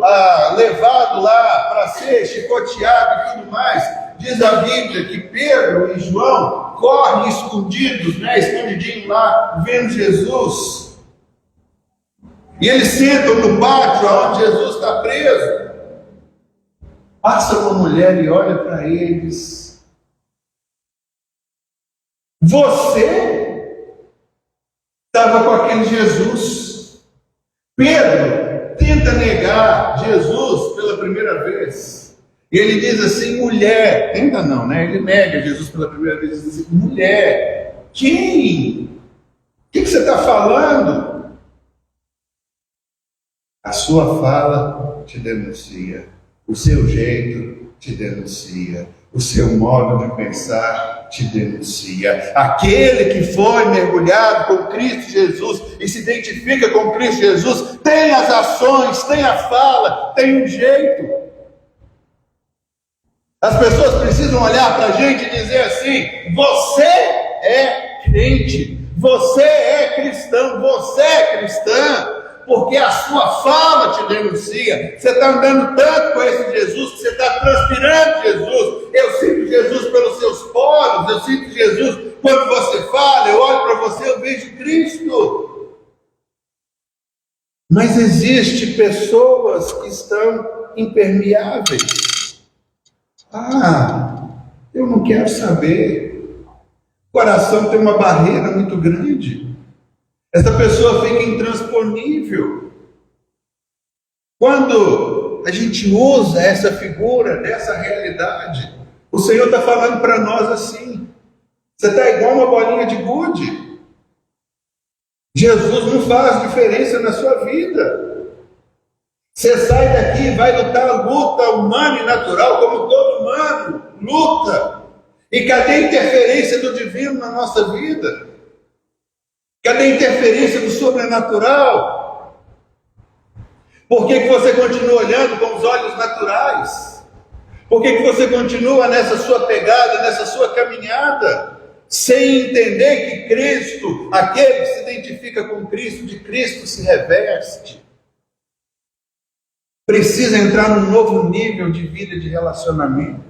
levado lá para ser chicoteado e tudo mais, diz a Bíblia que Pedro e João correm escondidos, escondidinho lá, vendo Jesus. E eles sentam no pátio onde Jesus está preso. Passa uma mulher e olha para eles. Você estava com aquele Jesus. Pedro tenta negar Jesus pela primeira vez. E ele diz assim, mulher, tenta não, né? Ele nega Jesus pela primeira vez e diz assim, mulher, quem? O que você está falando? A sua fala te denuncia, o seu jeito te denuncia, o seu modo de pensar te denuncia. Aquele que foi mergulhado com Cristo Jesus e se identifica com Cristo Jesus tem as ações, tem a fala, tem um jeito. As pessoas precisam olhar para a gente e dizer assim: você é crente, você é cristão, você é cristã. Porque a sua fala te denuncia. Você está andando tanto com esse Jesus que você está transpirando Jesus. Eu sinto Jesus pelos seus poros, eu sinto Jesus quando você fala, eu olho para você, eu vejo Cristo. Mas existe pessoas que estão impermeáveis. Eu não quero saber. O coração tem uma barreira muito grande. Essa pessoa fica intransponível. Quando a gente usa essa figura, dessa realidade, o Senhor está falando para nós assim: você está igual uma bolinha de gude. Jesus não faz diferença na sua vida. Você sai daqui e vai lutar a luta humana e natural, como todo humano luta. E cadê a interferência do divino na nossa vida? Cadê a interferência do sobrenatural? Por que você continua olhando com os olhos naturais? Por que você continua nessa sua pegada, nessa sua caminhada, sem entender que Cristo, aquele que se identifica com Cristo, de Cristo se reveste? Precisa entrar num novo nível de vida, de relacionamento.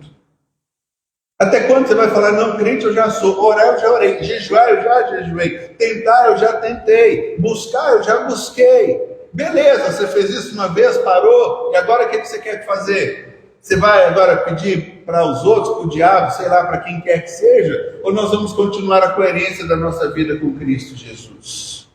Até quando você vai falar, não, crente eu já sou, orar eu já orei, jejuar eu já jejuei, tentar eu já tentei, buscar eu já busquei. Beleza, você fez isso uma vez, parou, e agora o que você quer fazer? Você vai agora pedir para os outros, para o diabo, sei lá, para quem quer que seja? Ou nós vamos continuar a coerência da nossa vida com Cristo Jesus?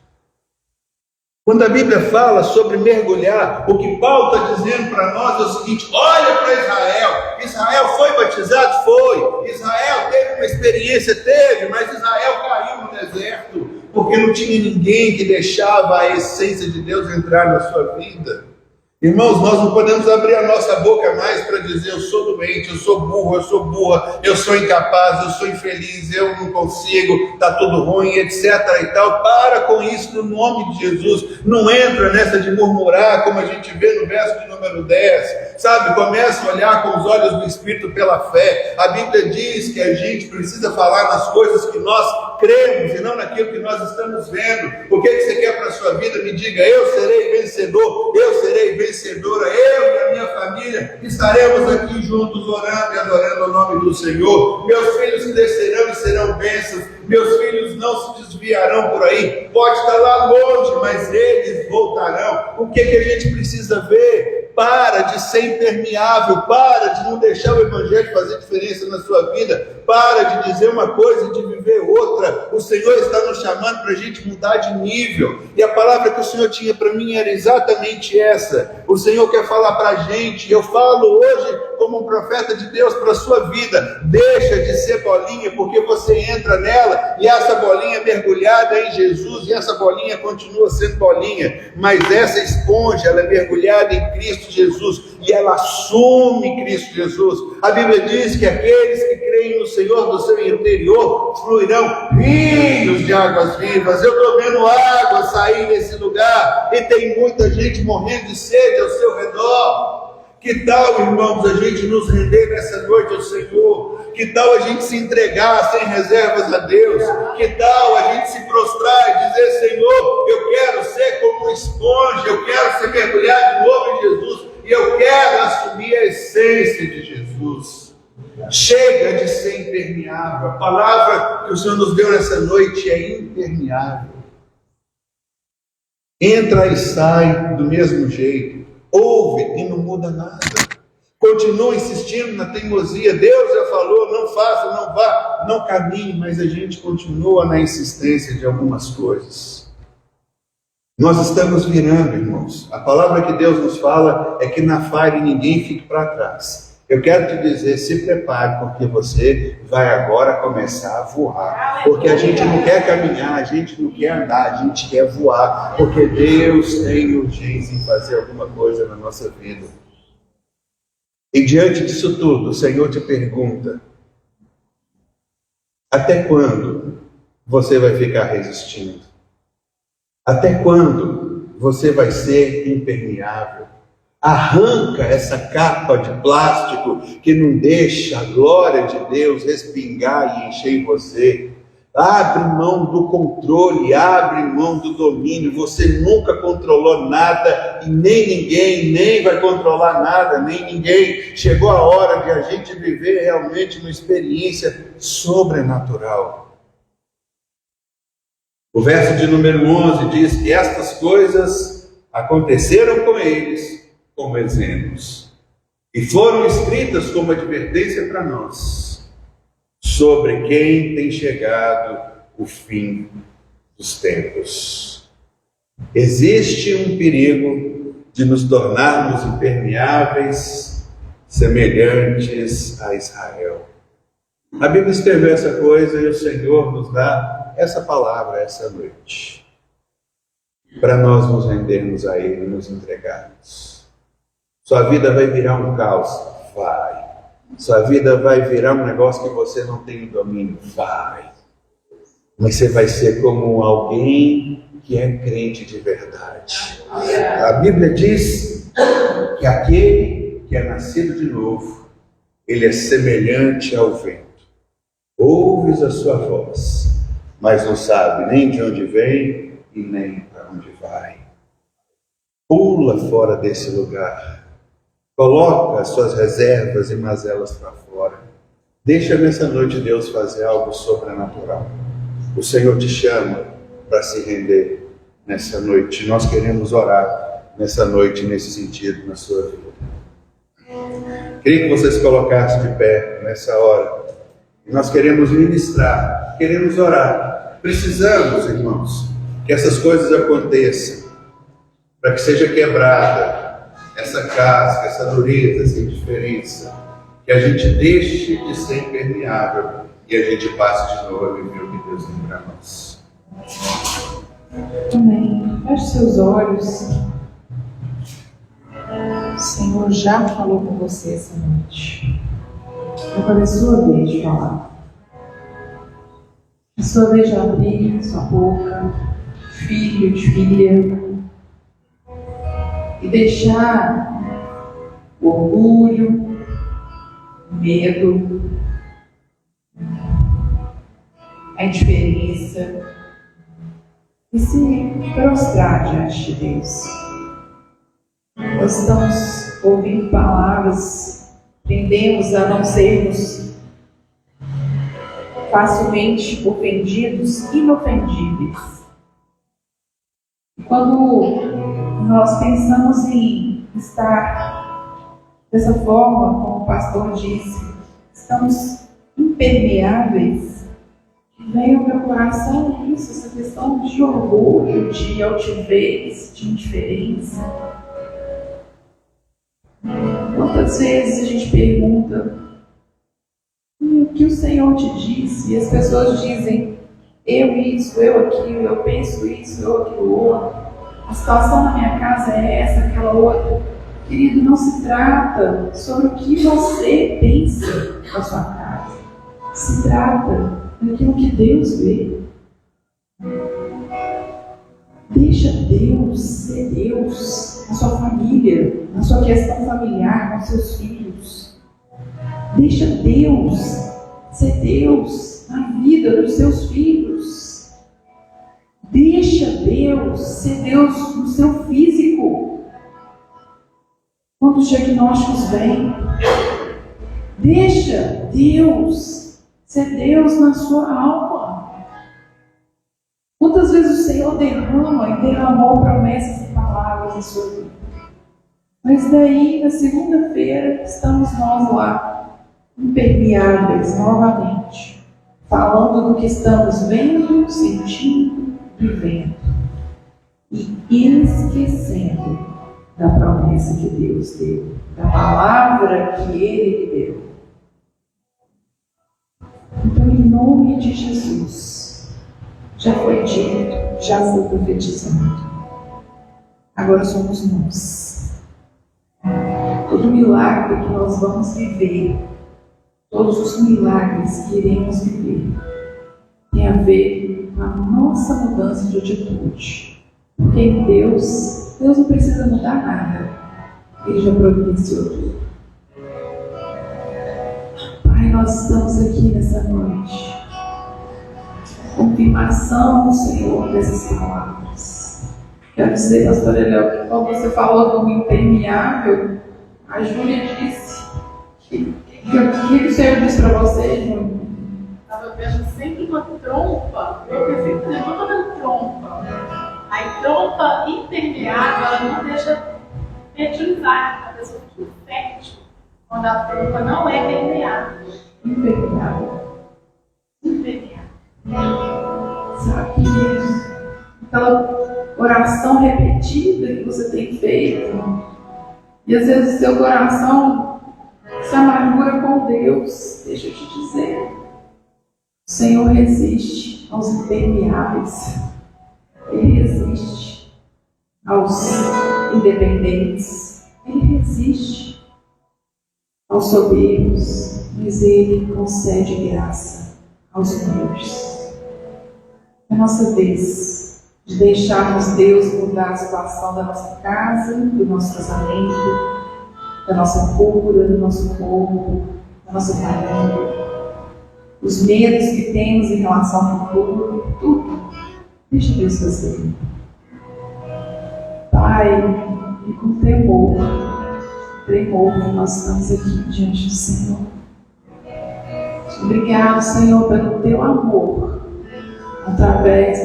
Quando a Bíblia fala sobre mergulhar, o que Paulo está dizendo para nós é o seguinte: olha para Israel. Israel foi batizado? Foi. Israel teve uma experiência? Teve, mas Israel caiu no deserto, porque não tinha ninguém que deixava a essência de Deus entrar na sua vida. Irmãos, nós não podemos abrir a nossa boca mais para dizer: eu sou doente, eu sou burro, eu sou burra, eu sou incapaz, eu sou infeliz, eu não consigo, está tudo ruim, etc. e tal. Para com isso no nome de Jesus. Não entra nessa de murmurar, como a gente vê no verso de número 10. Sabe, começa a olhar com os olhos do Espírito pela fé. A Bíblia diz que a gente precisa falar nas coisas que nós cremos e não naquilo que nós estamos vendo. O que você quer para a sua vida? Me diga: eu serei vencedor, eu serei vencedora, eu e a minha família estaremos aqui juntos orando e adorando o nome do Senhor. Meus filhos descerão e serão bênçãos, meus filhos não se desviarão por aí, pode estar lá longe, mas eles voltarão. O que a gente precisa ver? Para de ser impermeável, para de não deixar o Evangelho fazer diferença na sua vida, para de dizer uma coisa e de viver outra. O Senhor está nos chamando para a gente mudar de nível, e a palavra que o Senhor tinha para mim era exatamente essa. O Senhor quer falar para a gente, eu falo hoje como um profeta de Deus para a sua vida: deixa de ser bolinha, porque você entra nela, e essa bolinha é mergulhada em Jesus, e essa bolinha continua sendo bolinha, mas essa esponja, ela é mergulhada em Cristo Jesus, e ela assume Cristo Jesus. A Bíblia diz que aqueles que creem no Senhor, do seu interior fluirão rios de águas vivas. Eu estou vendo água sair desse lugar, e tem muita gente morrendo de sede ao seu redor. Que tal, irmãos, a gente nos render nessa noite ao Senhor? Que tal a gente se entregar sem reservas a Deus? Que tal a gente se prostrar e dizer: Senhor, eu quero ser como uma esponja, eu quero ser mergulhado de novo em Jesus, e eu quero assumir a essência de Jesus. Chega de ser impermeável. A palavra que o Senhor nos deu nessa noite é impermeável. Entra e sai do mesmo jeito. Ouve e não muda nada. Continua insistindo na teimosia. Deus já falou, não faça, não vá, não caminhe, mas a gente continua na insistência de algumas coisas. Nós estamos virando, irmãos. A palavra que Deus nos fala é que na fire ninguém fique para trás. Eu quero te dizer, se prepare, porque você vai agora começar a voar. Porque a gente não quer caminhar, a gente não quer andar, a gente quer voar. Porque Deus tem urgência em fazer alguma coisa na nossa vida. E diante disso tudo, o Senhor te pergunta: até quando você vai ficar resistindo? Até quando você vai ser impermeável? Arranca essa capa de plástico que não deixa a glória de Deus respingar e encher em você. Abre mão do controle, abre mão do domínio. Você nunca controlou nada e nem ninguém, nem vai controlar nada, nem ninguém. Chegou a hora de a gente viver realmente uma experiência sobrenatural. O verso de número 11 diz que estas coisas aconteceram com eles como exemplos e foram escritas como advertência para nós sobre quem tem chegado o fim dos tempos. Existe um perigo de nos tornarmos impermeáveis, semelhantes a Israel. A Bíblia escreveu essa coisa e o Senhor nos dá essa palavra essa noite, para nós nos rendermos a Ele e nos entregarmos. Sua vida vai virar um caos? Vai. Sua vida vai virar um negócio que você não tem domínio? Vai. Mas você vai ser como alguém que é crente de verdade. A Bíblia diz que aquele que é nascido de novo, ele é semelhante ao vento. Ouves a sua voz, mas não sabe nem de onde vem e nem para onde vai. Pula fora desse lugar. Coloca as suas reservas e mazelas para fora. Deixa nessa noite Deus fazer algo sobrenatural. O Senhor te chama para se render nessa noite. Nós queremos orar nessa noite, nesse sentido, na sua vida. Queria que você se colocasse de pé nessa hora. Nós queremos ministrar, queremos orar. Precisamos, irmãos, que essas coisas aconteçam, para que seja quebrada essa casca, essa dureza, essa indiferença, que a gente deixe de ser impermeável e a gente passe de novo a viver o que Deus tem para nós. Amém. Feche seus olhos. O Senhor já falou com você essa noite. Agora é a sua vez de falar. É a sua vez de abrir sua boca, filho de filha, e deixar o orgulho, o medo, a indiferença e se prostrar diante de Deus. Nós estamos ouvindo palavras, aprendemos a não sermos facilmente ofendidos, inofendíveis. Quando nós pensamos em estar dessa forma, como o pastor disse, estamos impermeáveis, vem ao meu coração isso, essa questão de orgulho, de altivez, de indiferença. Quantas vezes a gente pergunta o que o Senhor te disse, e as pessoas dizem eu isso, eu aquilo, eu penso isso, eu aquilo outro. A situação na minha casa é essa, aquela outra. Querido, não se trata sobre o que você pensa na sua casa. Se trata daquilo que Deus vê. Deixa Deus ser Deus na sua família, na sua questão familiar, com seus filhos. Deixa Deus ser Deus na vida dos seus filhos. Deixa Deus ser Deus no seu físico. Quando os diagnósticos vêm, deixa Deus ser Deus na sua alma. Quantas vezes o Senhor derrama e derramou promessas e palavras em sua vida? Mas daí, na segunda-feira, estamos nós lá, impermeáveis novamente, falando do que estamos vendo, sentindo, vivendo. E esquecendo da promessa que Deus deu, da palavra que Ele lhe deu. Então, em nome de Jesus, já foi dito, já foi profetizado. Agora somos nós. Todo milagre que nós vamos viver, todos os milagres que iremos viver, tem a ver com a nossa mudança de atitude. Porque em Deus não precisa mudar nada. Ele já providenciou tudo. Pai, nós estamos aqui nessa noite. Confirmação, Senhor, dessas palavras. Quero dizer, pastor Eléo, que quando você falou do impermeável, a Júlia disse que o Senhor disse para você, Júlia? Estava vendo sempre uma trompa. Eu pensei que eu estou vendo trompa. A trompa impermeável, ela não deixa fertilizar, a pessoa fica fértil. Quando a trompa não é permeável. Impermeável. Impermeável. Sabe isso? Aquela oração repetida que você tem feito. E às vezes o seu coração se amargura com Deus. Deixa eu te dizer. O Senhor resiste aos impermeáveis. Ele resiste aos independentes. Ele resiste aos soberbos. Mas Ele concede graça aos humildes. É a nossa vez de deixarmos Deus mudar a situação da nossa casa, do nosso casamento, da nossa cura, do nosso corpo, da nossa família. Os medos que temos em relação ao futuro, tudo. Deixa Deus fazer. Pai, e com tremor, nós estamos aqui diante do Senhor. Obrigado, Senhor, pelo teu amor,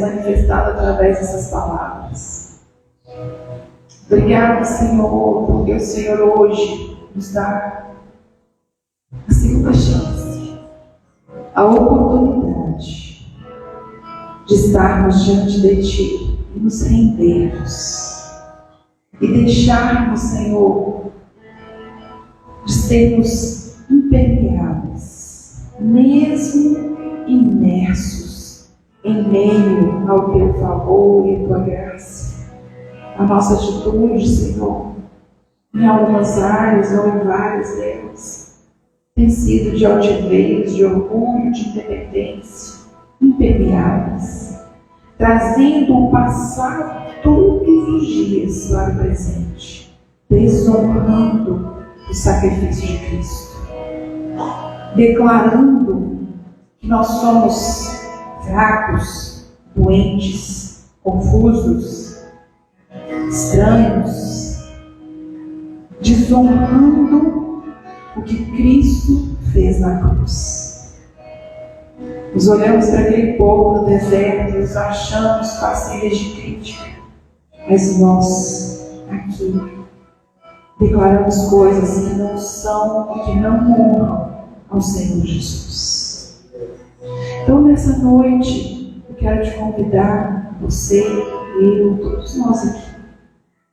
manifestado através dessas palavras. Obrigado, Senhor, porque o Senhor hoje nos dá a segunda chance, a oportunidade de estarmos diante de Ti e nos rendermos e deixarmos, Senhor, de sermos impermeáveis, mesmo imersos em meio ao Teu favor e a Tua graça. A nossa atitude, Senhor, em algumas áreas ou em várias delas, tem sido de altivez, de orgulho, de independência, impermeáveis, trazendo o passado todos os dias para o presente, desonrando o sacrifício de Cristo, declarando que nós somos fracos, doentes, confusos, estranhos, desonrando o que Cristo fez na cruz. Nos olhamos para aquele povo no deserto e nos achamos passíveis de crítica, mas nós, aqui, declaramos coisas que não são e que não honram ao Senhor Jesus. Então, nessa noite, eu quero te convidar, você, eu, todos nós aqui,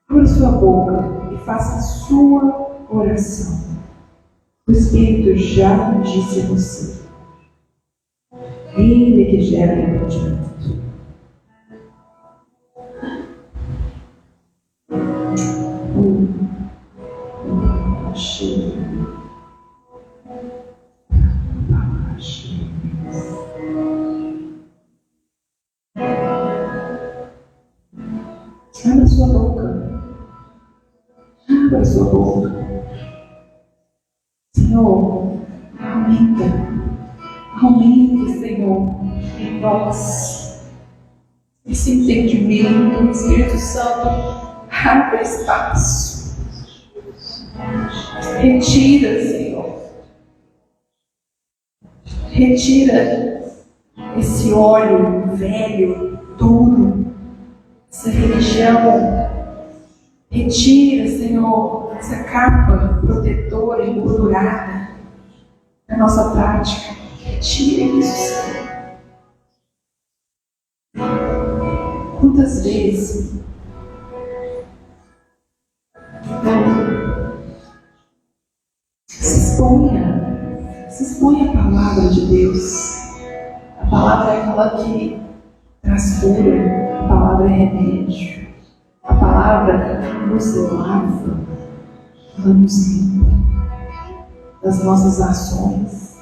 abra sua boca e faça a sua oração. O Espírito já disse a você. Ele é que gera entendimento. Abra sua boca. Abra sua boca. Senhor, aumenta, Senhor, em nós esse entendimento. Espírito Santo, abre espaço. Retira, Senhor. Retira esse óleo velho duro, essa religião. Retira, Senhor, essa capa protetora e engordurada da nossa prática. Retira isso, Senhor. Quantas vezes se exponha a palavra de Deus. A palavra é aquela que traz cura, a palavra é remédio, a palavra nos lava, ela nos limpa das nossas ações.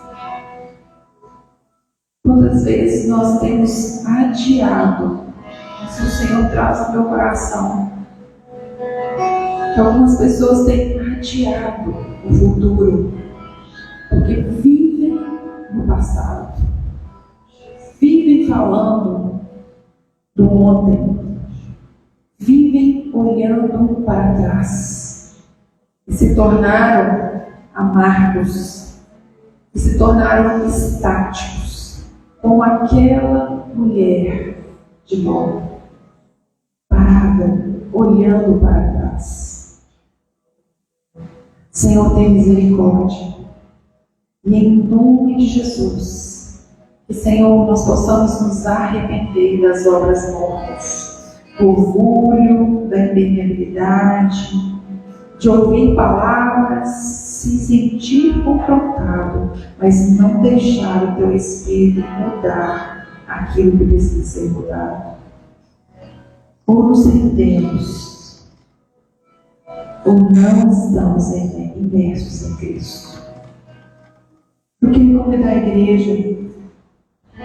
Quantas vezes nós temos adiado, se o Senhor traz ao meu coração, que algumas pessoas têm adiado o futuro, porque vivem no passado, vivem falando do ontem, vivem olhando para trás, e se tornaram amargos, e se tornaram estáticos, como aquela mulher de novo, parada, olhando para trás. Senhor, tem misericórdia. E em nome de Jesus, que, Senhor, nós possamos nos arrepender das obras mortas, do orgulho, da impermeabilidade, de ouvir palavras, se sentir confrontado, mas não deixar o teu Espírito mudar aquilo que precisa ser mudado. Ou nos rendemos, ou não estamos imersos em Cristo. Porque em nome da igreja,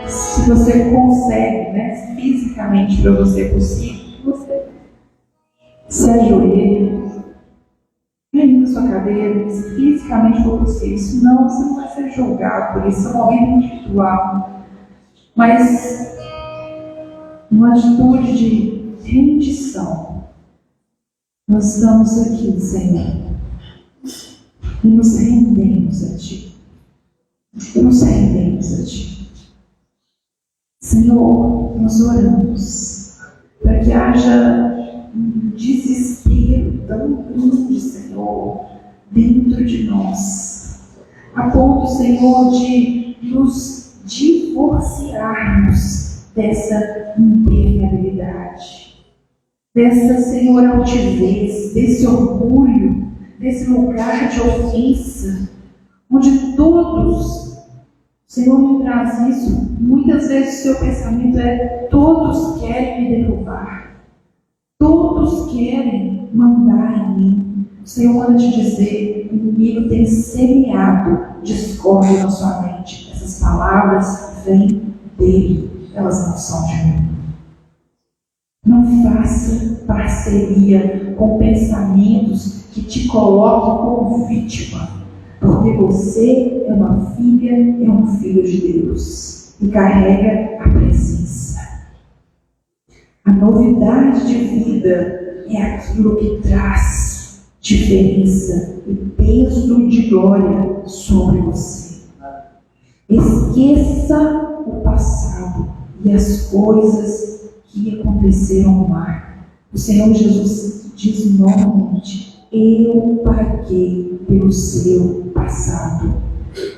se você consegue, fisicamente para você é possível, você se ajoelha, vem na sua cadeira, se fisicamente for possível, senão você não vai ser julgado por isso, é um momento individual. Mas uma atitude de rendição, nós estamos aqui, Senhor, e nos rendemos a Ti. Nos rendemos a Ti. Senhor, nós oramos para que haja um desespero tão grande, Senhor, dentro de nós, a ponto, Senhor, de nos divorciarmos dessa impermeabilidade, dessa, Senhor, altivez, desse orgulho, desse lugar de ofensa, onde todos, Senhor, me traz isso, muitas vezes o seu pensamento é: todos querem me derrubar, todos querem mandar em mim. O Senhor manda te dizer: o inimigo tem semeado discórdia na sua mente. Essas palavras vêm dele, elas não são de mim. Não faça parceria com pensamentos que te colocam como vítima, porque você é uma filha, é um filho de Deus e carrega a presença. A novidade de vida é aquilo que traz diferença e peso de glória sobre você. Esqueça o passado e as coisas que aconteceram no mar. O Senhor Jesus diz novamente: eu paguei pelo seu passado.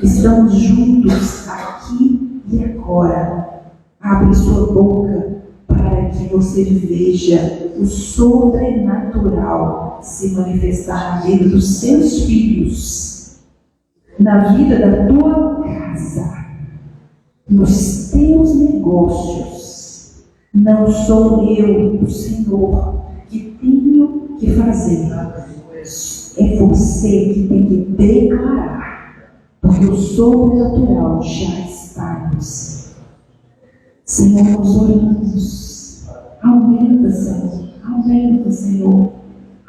Estamos juntos aqui e agora. Abre sua boca para que você veja o sobrenatural se manifestar na vida dos seus filhos, na vida da tua casa, nos teus negócios. Não sou eu, o Senhor, que tenho que fazer. É você que tem que declarar, porque o sobrenatural já está em você. Senhor, nós oramos. Aumenta, Senhor. Aumenta, Senhor.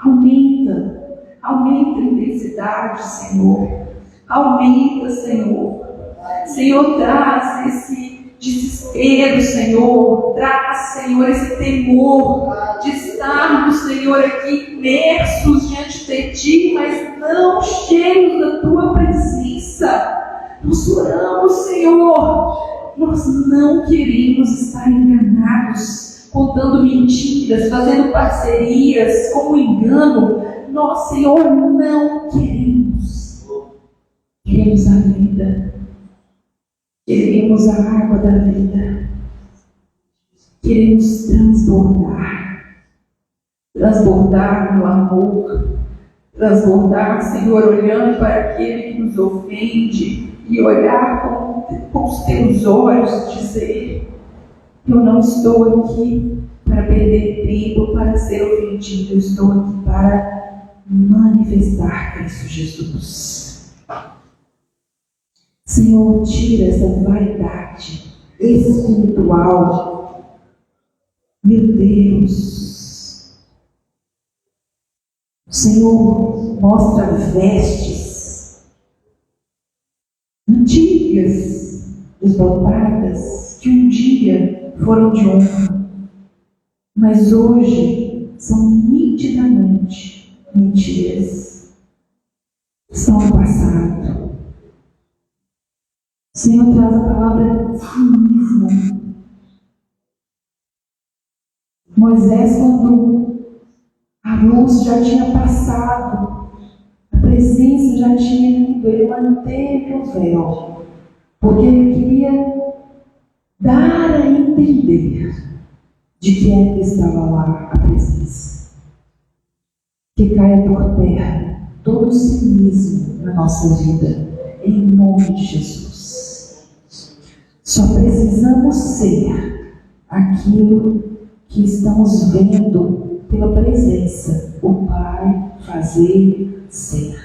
Aumenta. Aumenta a intensidade, Senhor. Aumenta, Senhor. Senhor, traz esse desespero, Senhor. Traz, Senhor, esse temor de estarmos, Senhor, aqui imersos diante de Ti, mas não cheios da Tua presença. Nós oramos, Senhor. Nós não queremos estar enganados contando mentiras, fazendo parcerias, com engano. Nós, Senhor, não queremos. Queremos a vida. Queremos a água da vida. Queremos transbordar no amor, transbordar, Senhor, olhando para aquele que nos ofende e olhar com os teus olhos, dizer: eu não estou aqui para perder tempo, para ser ofendido, eu estou aqui para manifestar Cristo Jesus. Senhor, tira essa vaidade espiritual. Meu Deus, o Senhor mostra vestes antigas, esbotadas, que um dia foram de honra, mas hoje são nitidamente mentiras, são o passado. O Senhor traz a palavra cinismo. Moisés, quando a luz já tinha passado, a presença já tinha ido, ele manteve o véu, porque ele queria dar a entender de que ainda estava lá a presença. Que caia por terra todo o cinismo na nossa vida, em nome de Jesus. Só precisamos ser aquilo que estamos vendo pela presença, o Pai fazer ser.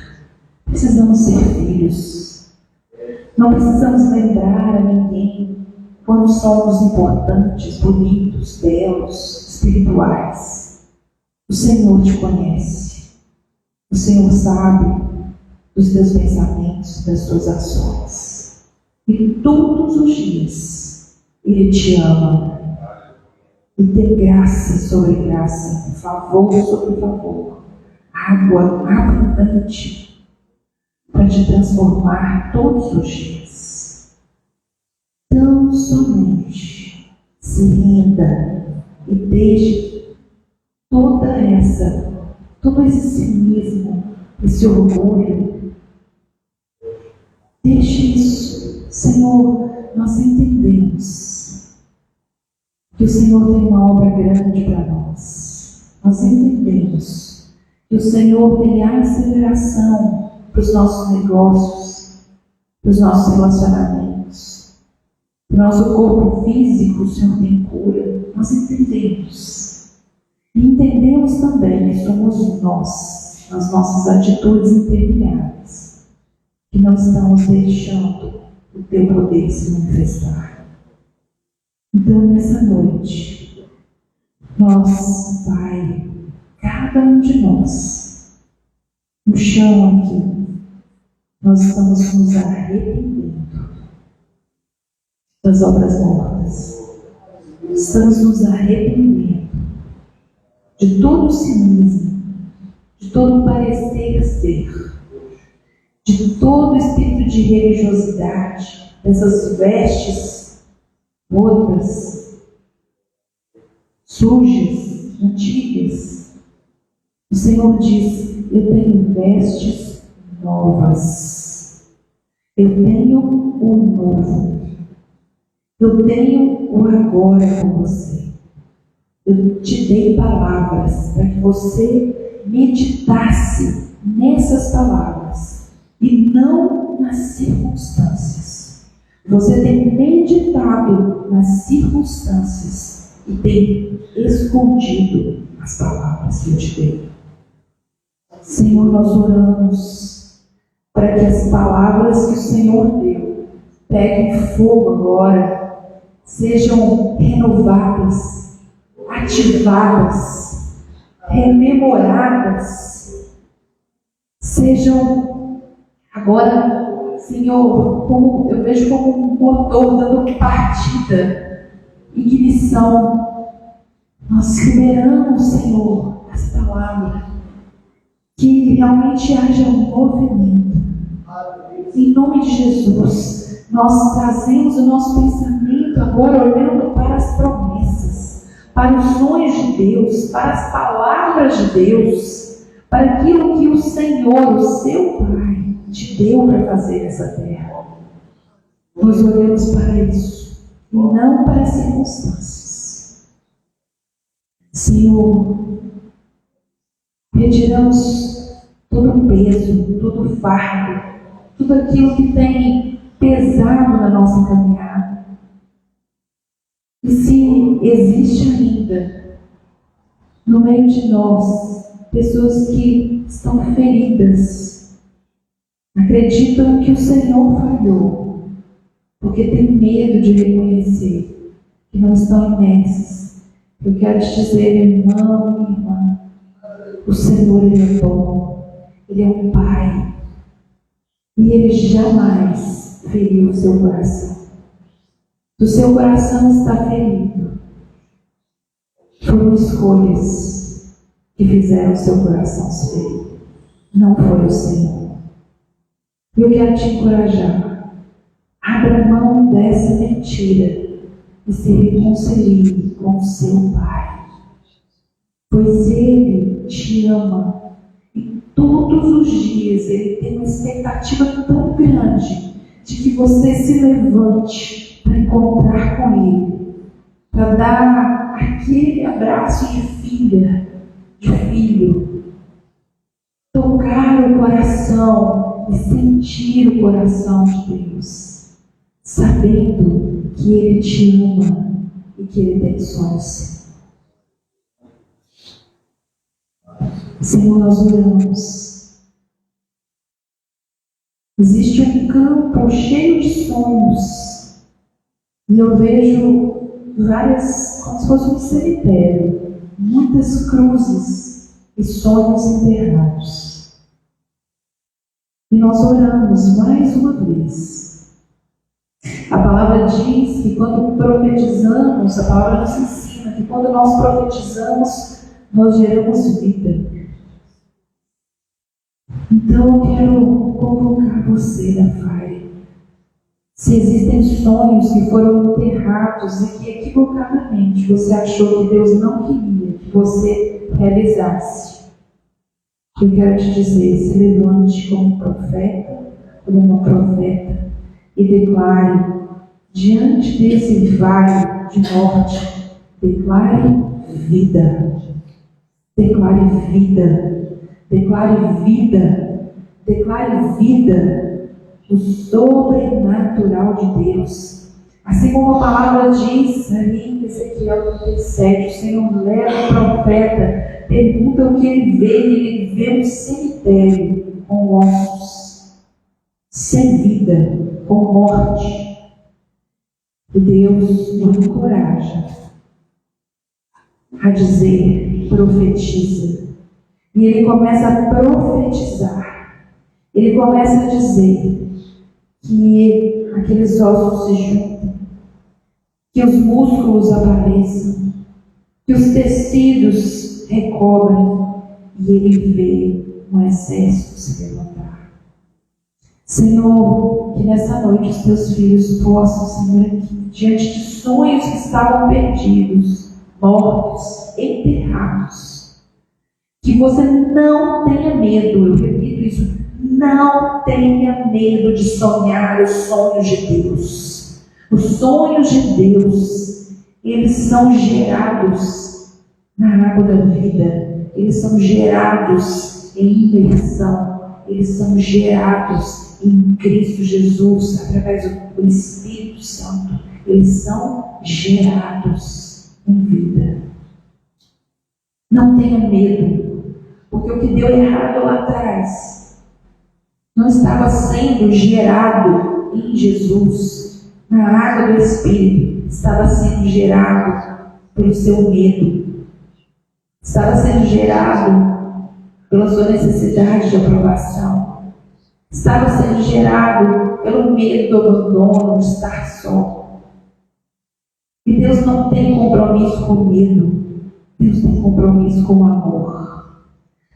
Precisamos ser filhos. Não precisamos lembrar a ninguém quando somos importantes, bonitos, belos, espirituais. O Senhor te conhece. O Senhor sabe dos teus pensamentos, das tuas ações. E todos os dias Ele te ama. E tem graça sobre graça, favor sobre favor, água abundante para te transformar todos os dias. Tão somente se renda e deixe todo esse cinismo, esse orgulho. Deixe isso. Senhor, nós entendemos que o Senhor tem uma obra grande para nós. Nós entendemos que o Senhor tem aceleração para os nossos negócios, para os nossos relacionamentos, para o nosso corpo físico. O Senhor tem cura. Nós entendemos. E entendemos também que somos nós, nas nossas atitudes intermináveis, que não estamos deixando o teu poder se manifestar. Então, nessa noite, Pai, cada um de nós, no chão aqui, nós estamos nos arrependendo das obras mortas. Estamos nos arrependendo de todo o cinismo, de todo o parecer ser, de todo o espírito de religiosidade, dessas vestes outras, sujas, antigas. O Senhor diz: eu tenho vestes novas. Eu tenho o novo. Eu tenho o agora com você. Eu te dei palavras para que você meditasse nessas palavras e não nas circunstâncias. Você tem meditado nas circunstâncias e tem escondido as palavras que eu te dei. Senhor, nós oramos para que as palavras que o Senhor deu peguem fogo agora, sejam renovadas, ativadas, rememoradas, sejam agora, Senhor, como eu vejo como um motor dando partida, ignição. Nós liberamos, Senhor, essa palavra, que realmente haja um movimento. Em nome de Jesus, nós trazemos o nosso pensamento agora olhando para as promessas, para os sonhos de Deus, para as palavras de Deus, para aquilo que o Senhor, o seu Pai, te deu para fazer nessa terra. Nós olhamos para isso e não para as circunstâncias. Senhor, retiramos todo o peso, todo o fardo, tudo aquilo que tem pesado na nossa caminhada. E se existe ainda no meio de nós pessoas que estão feridas, acreditam que o Senhor falhou, porque tem medo de reconhecer que não estão imersos, eu quero te dizer, irmão e irmã, o Senhor, Ele é bom, Ele é um Pai, e Ele jamais feriu o seu coração. Se o seu coração está ferido, foram escolhas que fizeram o seu coração se ferir, não foi o Senhor. E eu quero te encorajar, abra mão dessa mentira e se reconcilie com o seu Pai, pois Ele te ama e todos os dias Ele tem uma expectativa tão grande de que você se levante para encontrar com Ele, para dar aquele abraço de filha, de filho, tocar o coração e sentir o coração de Deus, sabendo que Ele te ama e que Ele tem sonhos. Senhor, nós oramos. Existe um campo cheio de sonhos. E eu vejo várias, como se fosse um cemitério, muitas cruzes e sonhos enterrados. E nós oramos mais uma vez. A palavra diz que quando profetizamos, a palavra nos ensina que quando nós profetizamos, nós geramos vida. Então eu quero convocar você da FAI. Se existem sonhos que foram enterrados e que equivocadamente você achou que Deus não queria que você realizasse, eu quero te dizer, se levante como profeta, como uma profeta, e declare, diante desse vale de morte, declare vida. Declare vida. Declare vida. Declare vida. O sobrenatural de Deus. Assim como a palavra diz ali em Ezequiel 37, o Senhor leva o profeta, pergunta o que ele vê um cemitério com ossos, sem vida, com morte. E Deus o encoraja a dizer, profetiza. E ele começa a profetizar. Ele começa a dizer que aqueles ossos se juntem, que os músculos apareçam, que os tecidos recobrem, e ele vê um exército se levantar. Senhor, que nessa noite os teus filhos possam, Senhor, aqui, diante de sonhos que estavam perdidos, mortos, enterrados, que você não tenha medo, eu repito isso, não tenha medo de sonhar os sonhos de Deus. Os sonhos de Deus, eles são gerados na água da vida. Eles são gerados em imersão. Eles são gerados em Cristo Jesus, através do Espírito Santo. Eles são gerados em vida. Não tenha medo, porque o que deu errado lá atrás não estava sendo gerado em Jesus, na água do Espírito, estava sendo gerado pelo seu medo, estava sendo gerado pela sua necessidade de aprovação, estava sendo gerado pelo medo do abandono, de estar só. E Deus não tem compromisso com medo, Deus tem compromisso com o amor,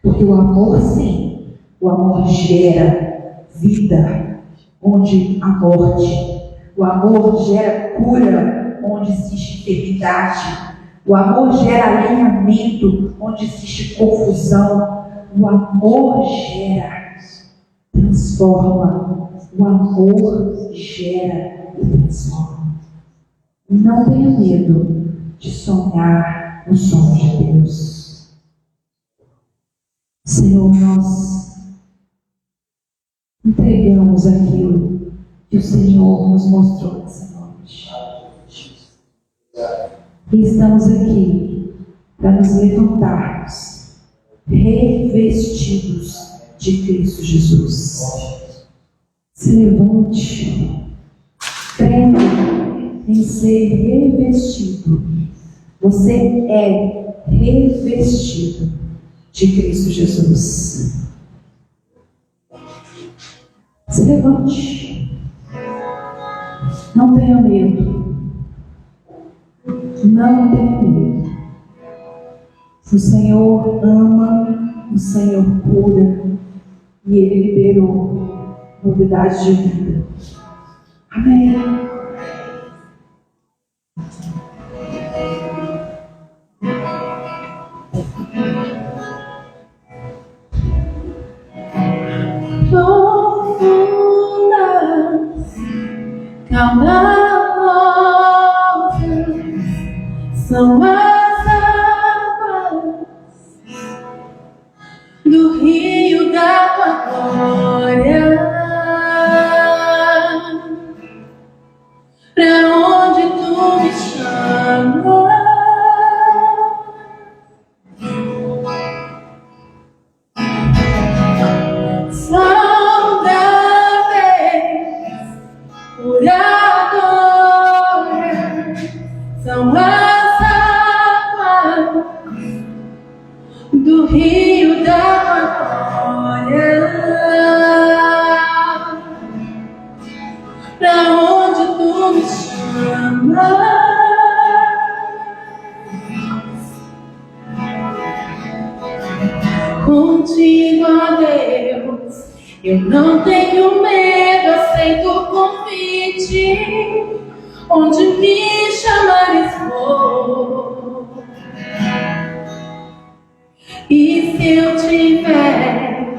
porque o amor, sim, o amor gera vida onde há morte. O amor gera cura onde existe enfermidade. O amor gera alinhamento onde existe confusão. O amor gera, transforma. O amor gera e transforma. Não tenha medo de sonhar o sonho de Deus. Senhor, nós entregamos aquilo que o Senhor nos mostrou nessa noite. E estamos aqui para nos levantarmos, revestidos de Cristo Jesus. Se levante, crendo em ser revestido. Você é revestido de Cristo Jesus. Se levante. Não tenha medo. Não tenha medo. O Senhor ama, o Senhor cura, e Ele liberou novidade de vida. Amém. Profundas, caudalosas são as águas do rio da tua glória. Pra onde tu me chamas, são as águas do rio da glória. Pra onde tu me chamas, contigo, ó Deus, eu não tenho medo, aceito o convite. Onde me chamares vou. E se eu tiver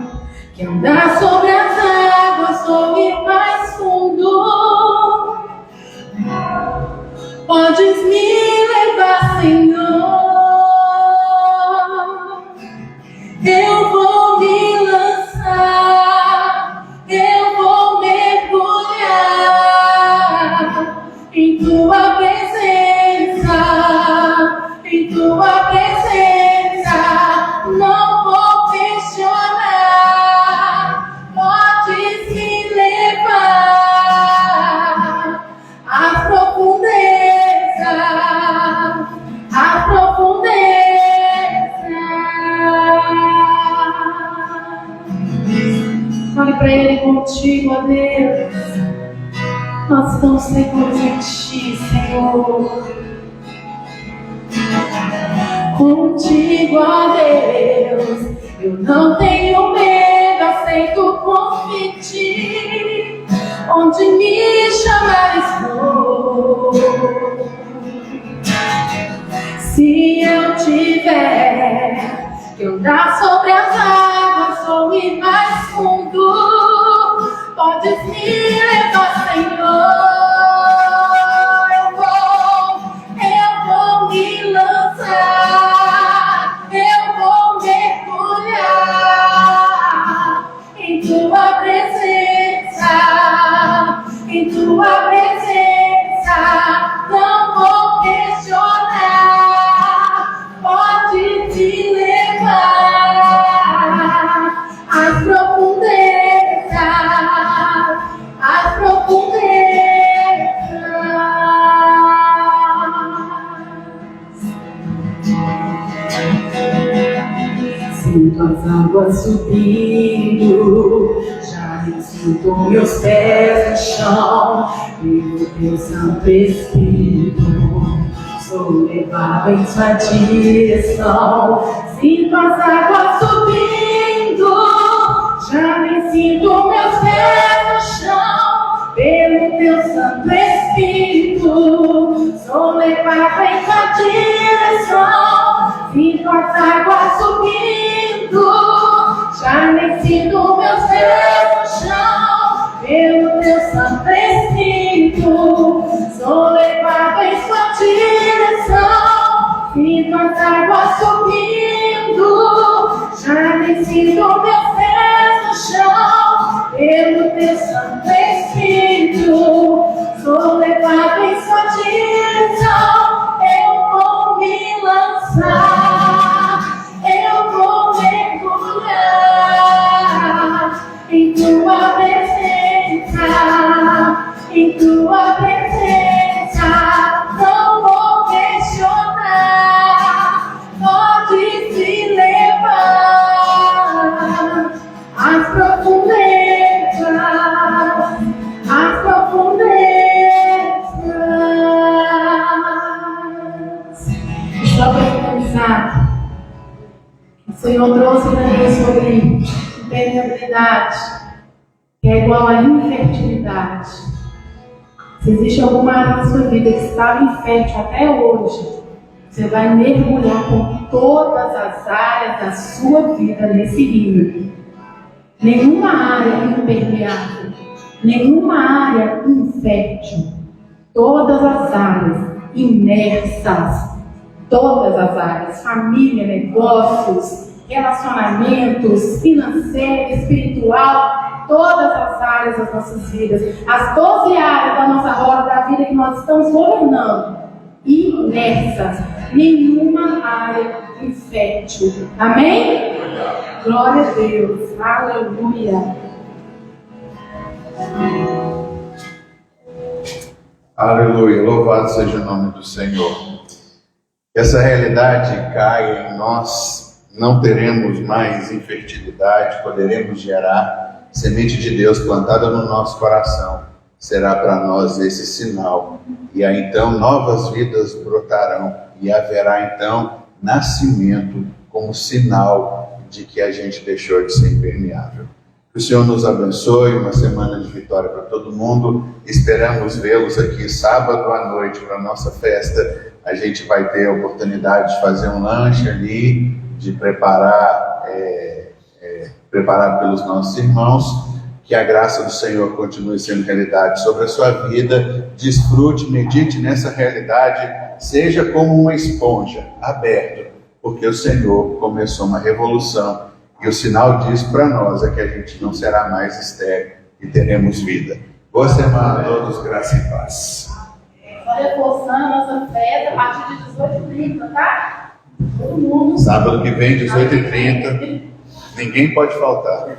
que andar sobre as águas ou ir mais fundo, podes me levar, Senhor. Eu vou me lançar, eu vou mergulhar em tua presença, em tua presença, não vou questionar, podes me levar à profundeza, à profundeza. Fale para Ele: contigo, ó Deus, nós estamos seguros em Ti, Senhor. Contigo, ó Deus, eu não tenho medo, aceito o convite. Onde me chamares vou. Se eu tiver que andar sobre as águas ou ir mais fundo, podes me levar, Senhor. Eu vou me lançar, eu vou mergulhar em tua presença, em tua presença, não vou questionar, pode me levar às profundezas, às profundezas. Sinto as águas subindo, já nem sinto meus pés no chão, pelo teu Santo Espírito sou levado em sua direção. Sinto as águas subindo, já nem sinto meus pés no chão, pelo teu Santo Espírito sou levado em sua direção. águas subindo, já descido meus pés no chão, pelo teu santo Espírito, sou levado em sua direção. Sinto as águas subindo, já descido meus pés no chão, pelo teu santo Espírito, sou levado em sua direção. Eu vou me lançar, eu vou mergulhar em tua presença, em tua presença. Não vou questionar, pode se levar às profundezas, às profundezas. Só para finalizar, o Senhor trouxe também sobre impermeabilidade, que é igual a infertilidade. Se existe alguma área na sua vida que estava infértil até hoje, você vai mergulhar com todas as áreas da sua vida nesse rio. Nenhuma área impermeável, nenhuma área infértil, todas as áreas imersas, todas as áreas, família, negócios, relacionamentos, financeiro, espiritual, todas as áreas das nossas vidas, as 12 áreas da nossa roda da vida que nós estamos governando, imersas, nenhuma área infértil. Amém? Glória a Deus, aleluia. Aleluia, louvado seja o nome do Senhor. Que essa realidade caia em nós, não teremos mais infertilidade, poderemos gerar semente de Deus plantada no nosso coração. Será para nós esse sinal. E aí então novas vidas brotarão e haverá então nascimento como sinal de que a gente deixou de ser impermeável. Que o Senhor nos abençoe, uma semana de vitória para todo mundo. Esperamos vê-los aqui sábado à noite para a nossa festa. A gente vai ter a oportunidade de fazer um lanche ali, de preparado pelos nossos irmãos. Que a graça do Senhor continue sendo realidade sobre a sua vida. Desfrute, medite nessa realidade, seja como uma esponja, aberto, porque o Senhor começou uma revolução e o sinal disso para nós é que a gente não será mais estéril e teremos vida. Boa semana a todos, graça e paz. Só reforçando a nossa festa a partir de 18h30, tá? Todo mundo. Sábado que vem, 18h30, ninguém pode faltar.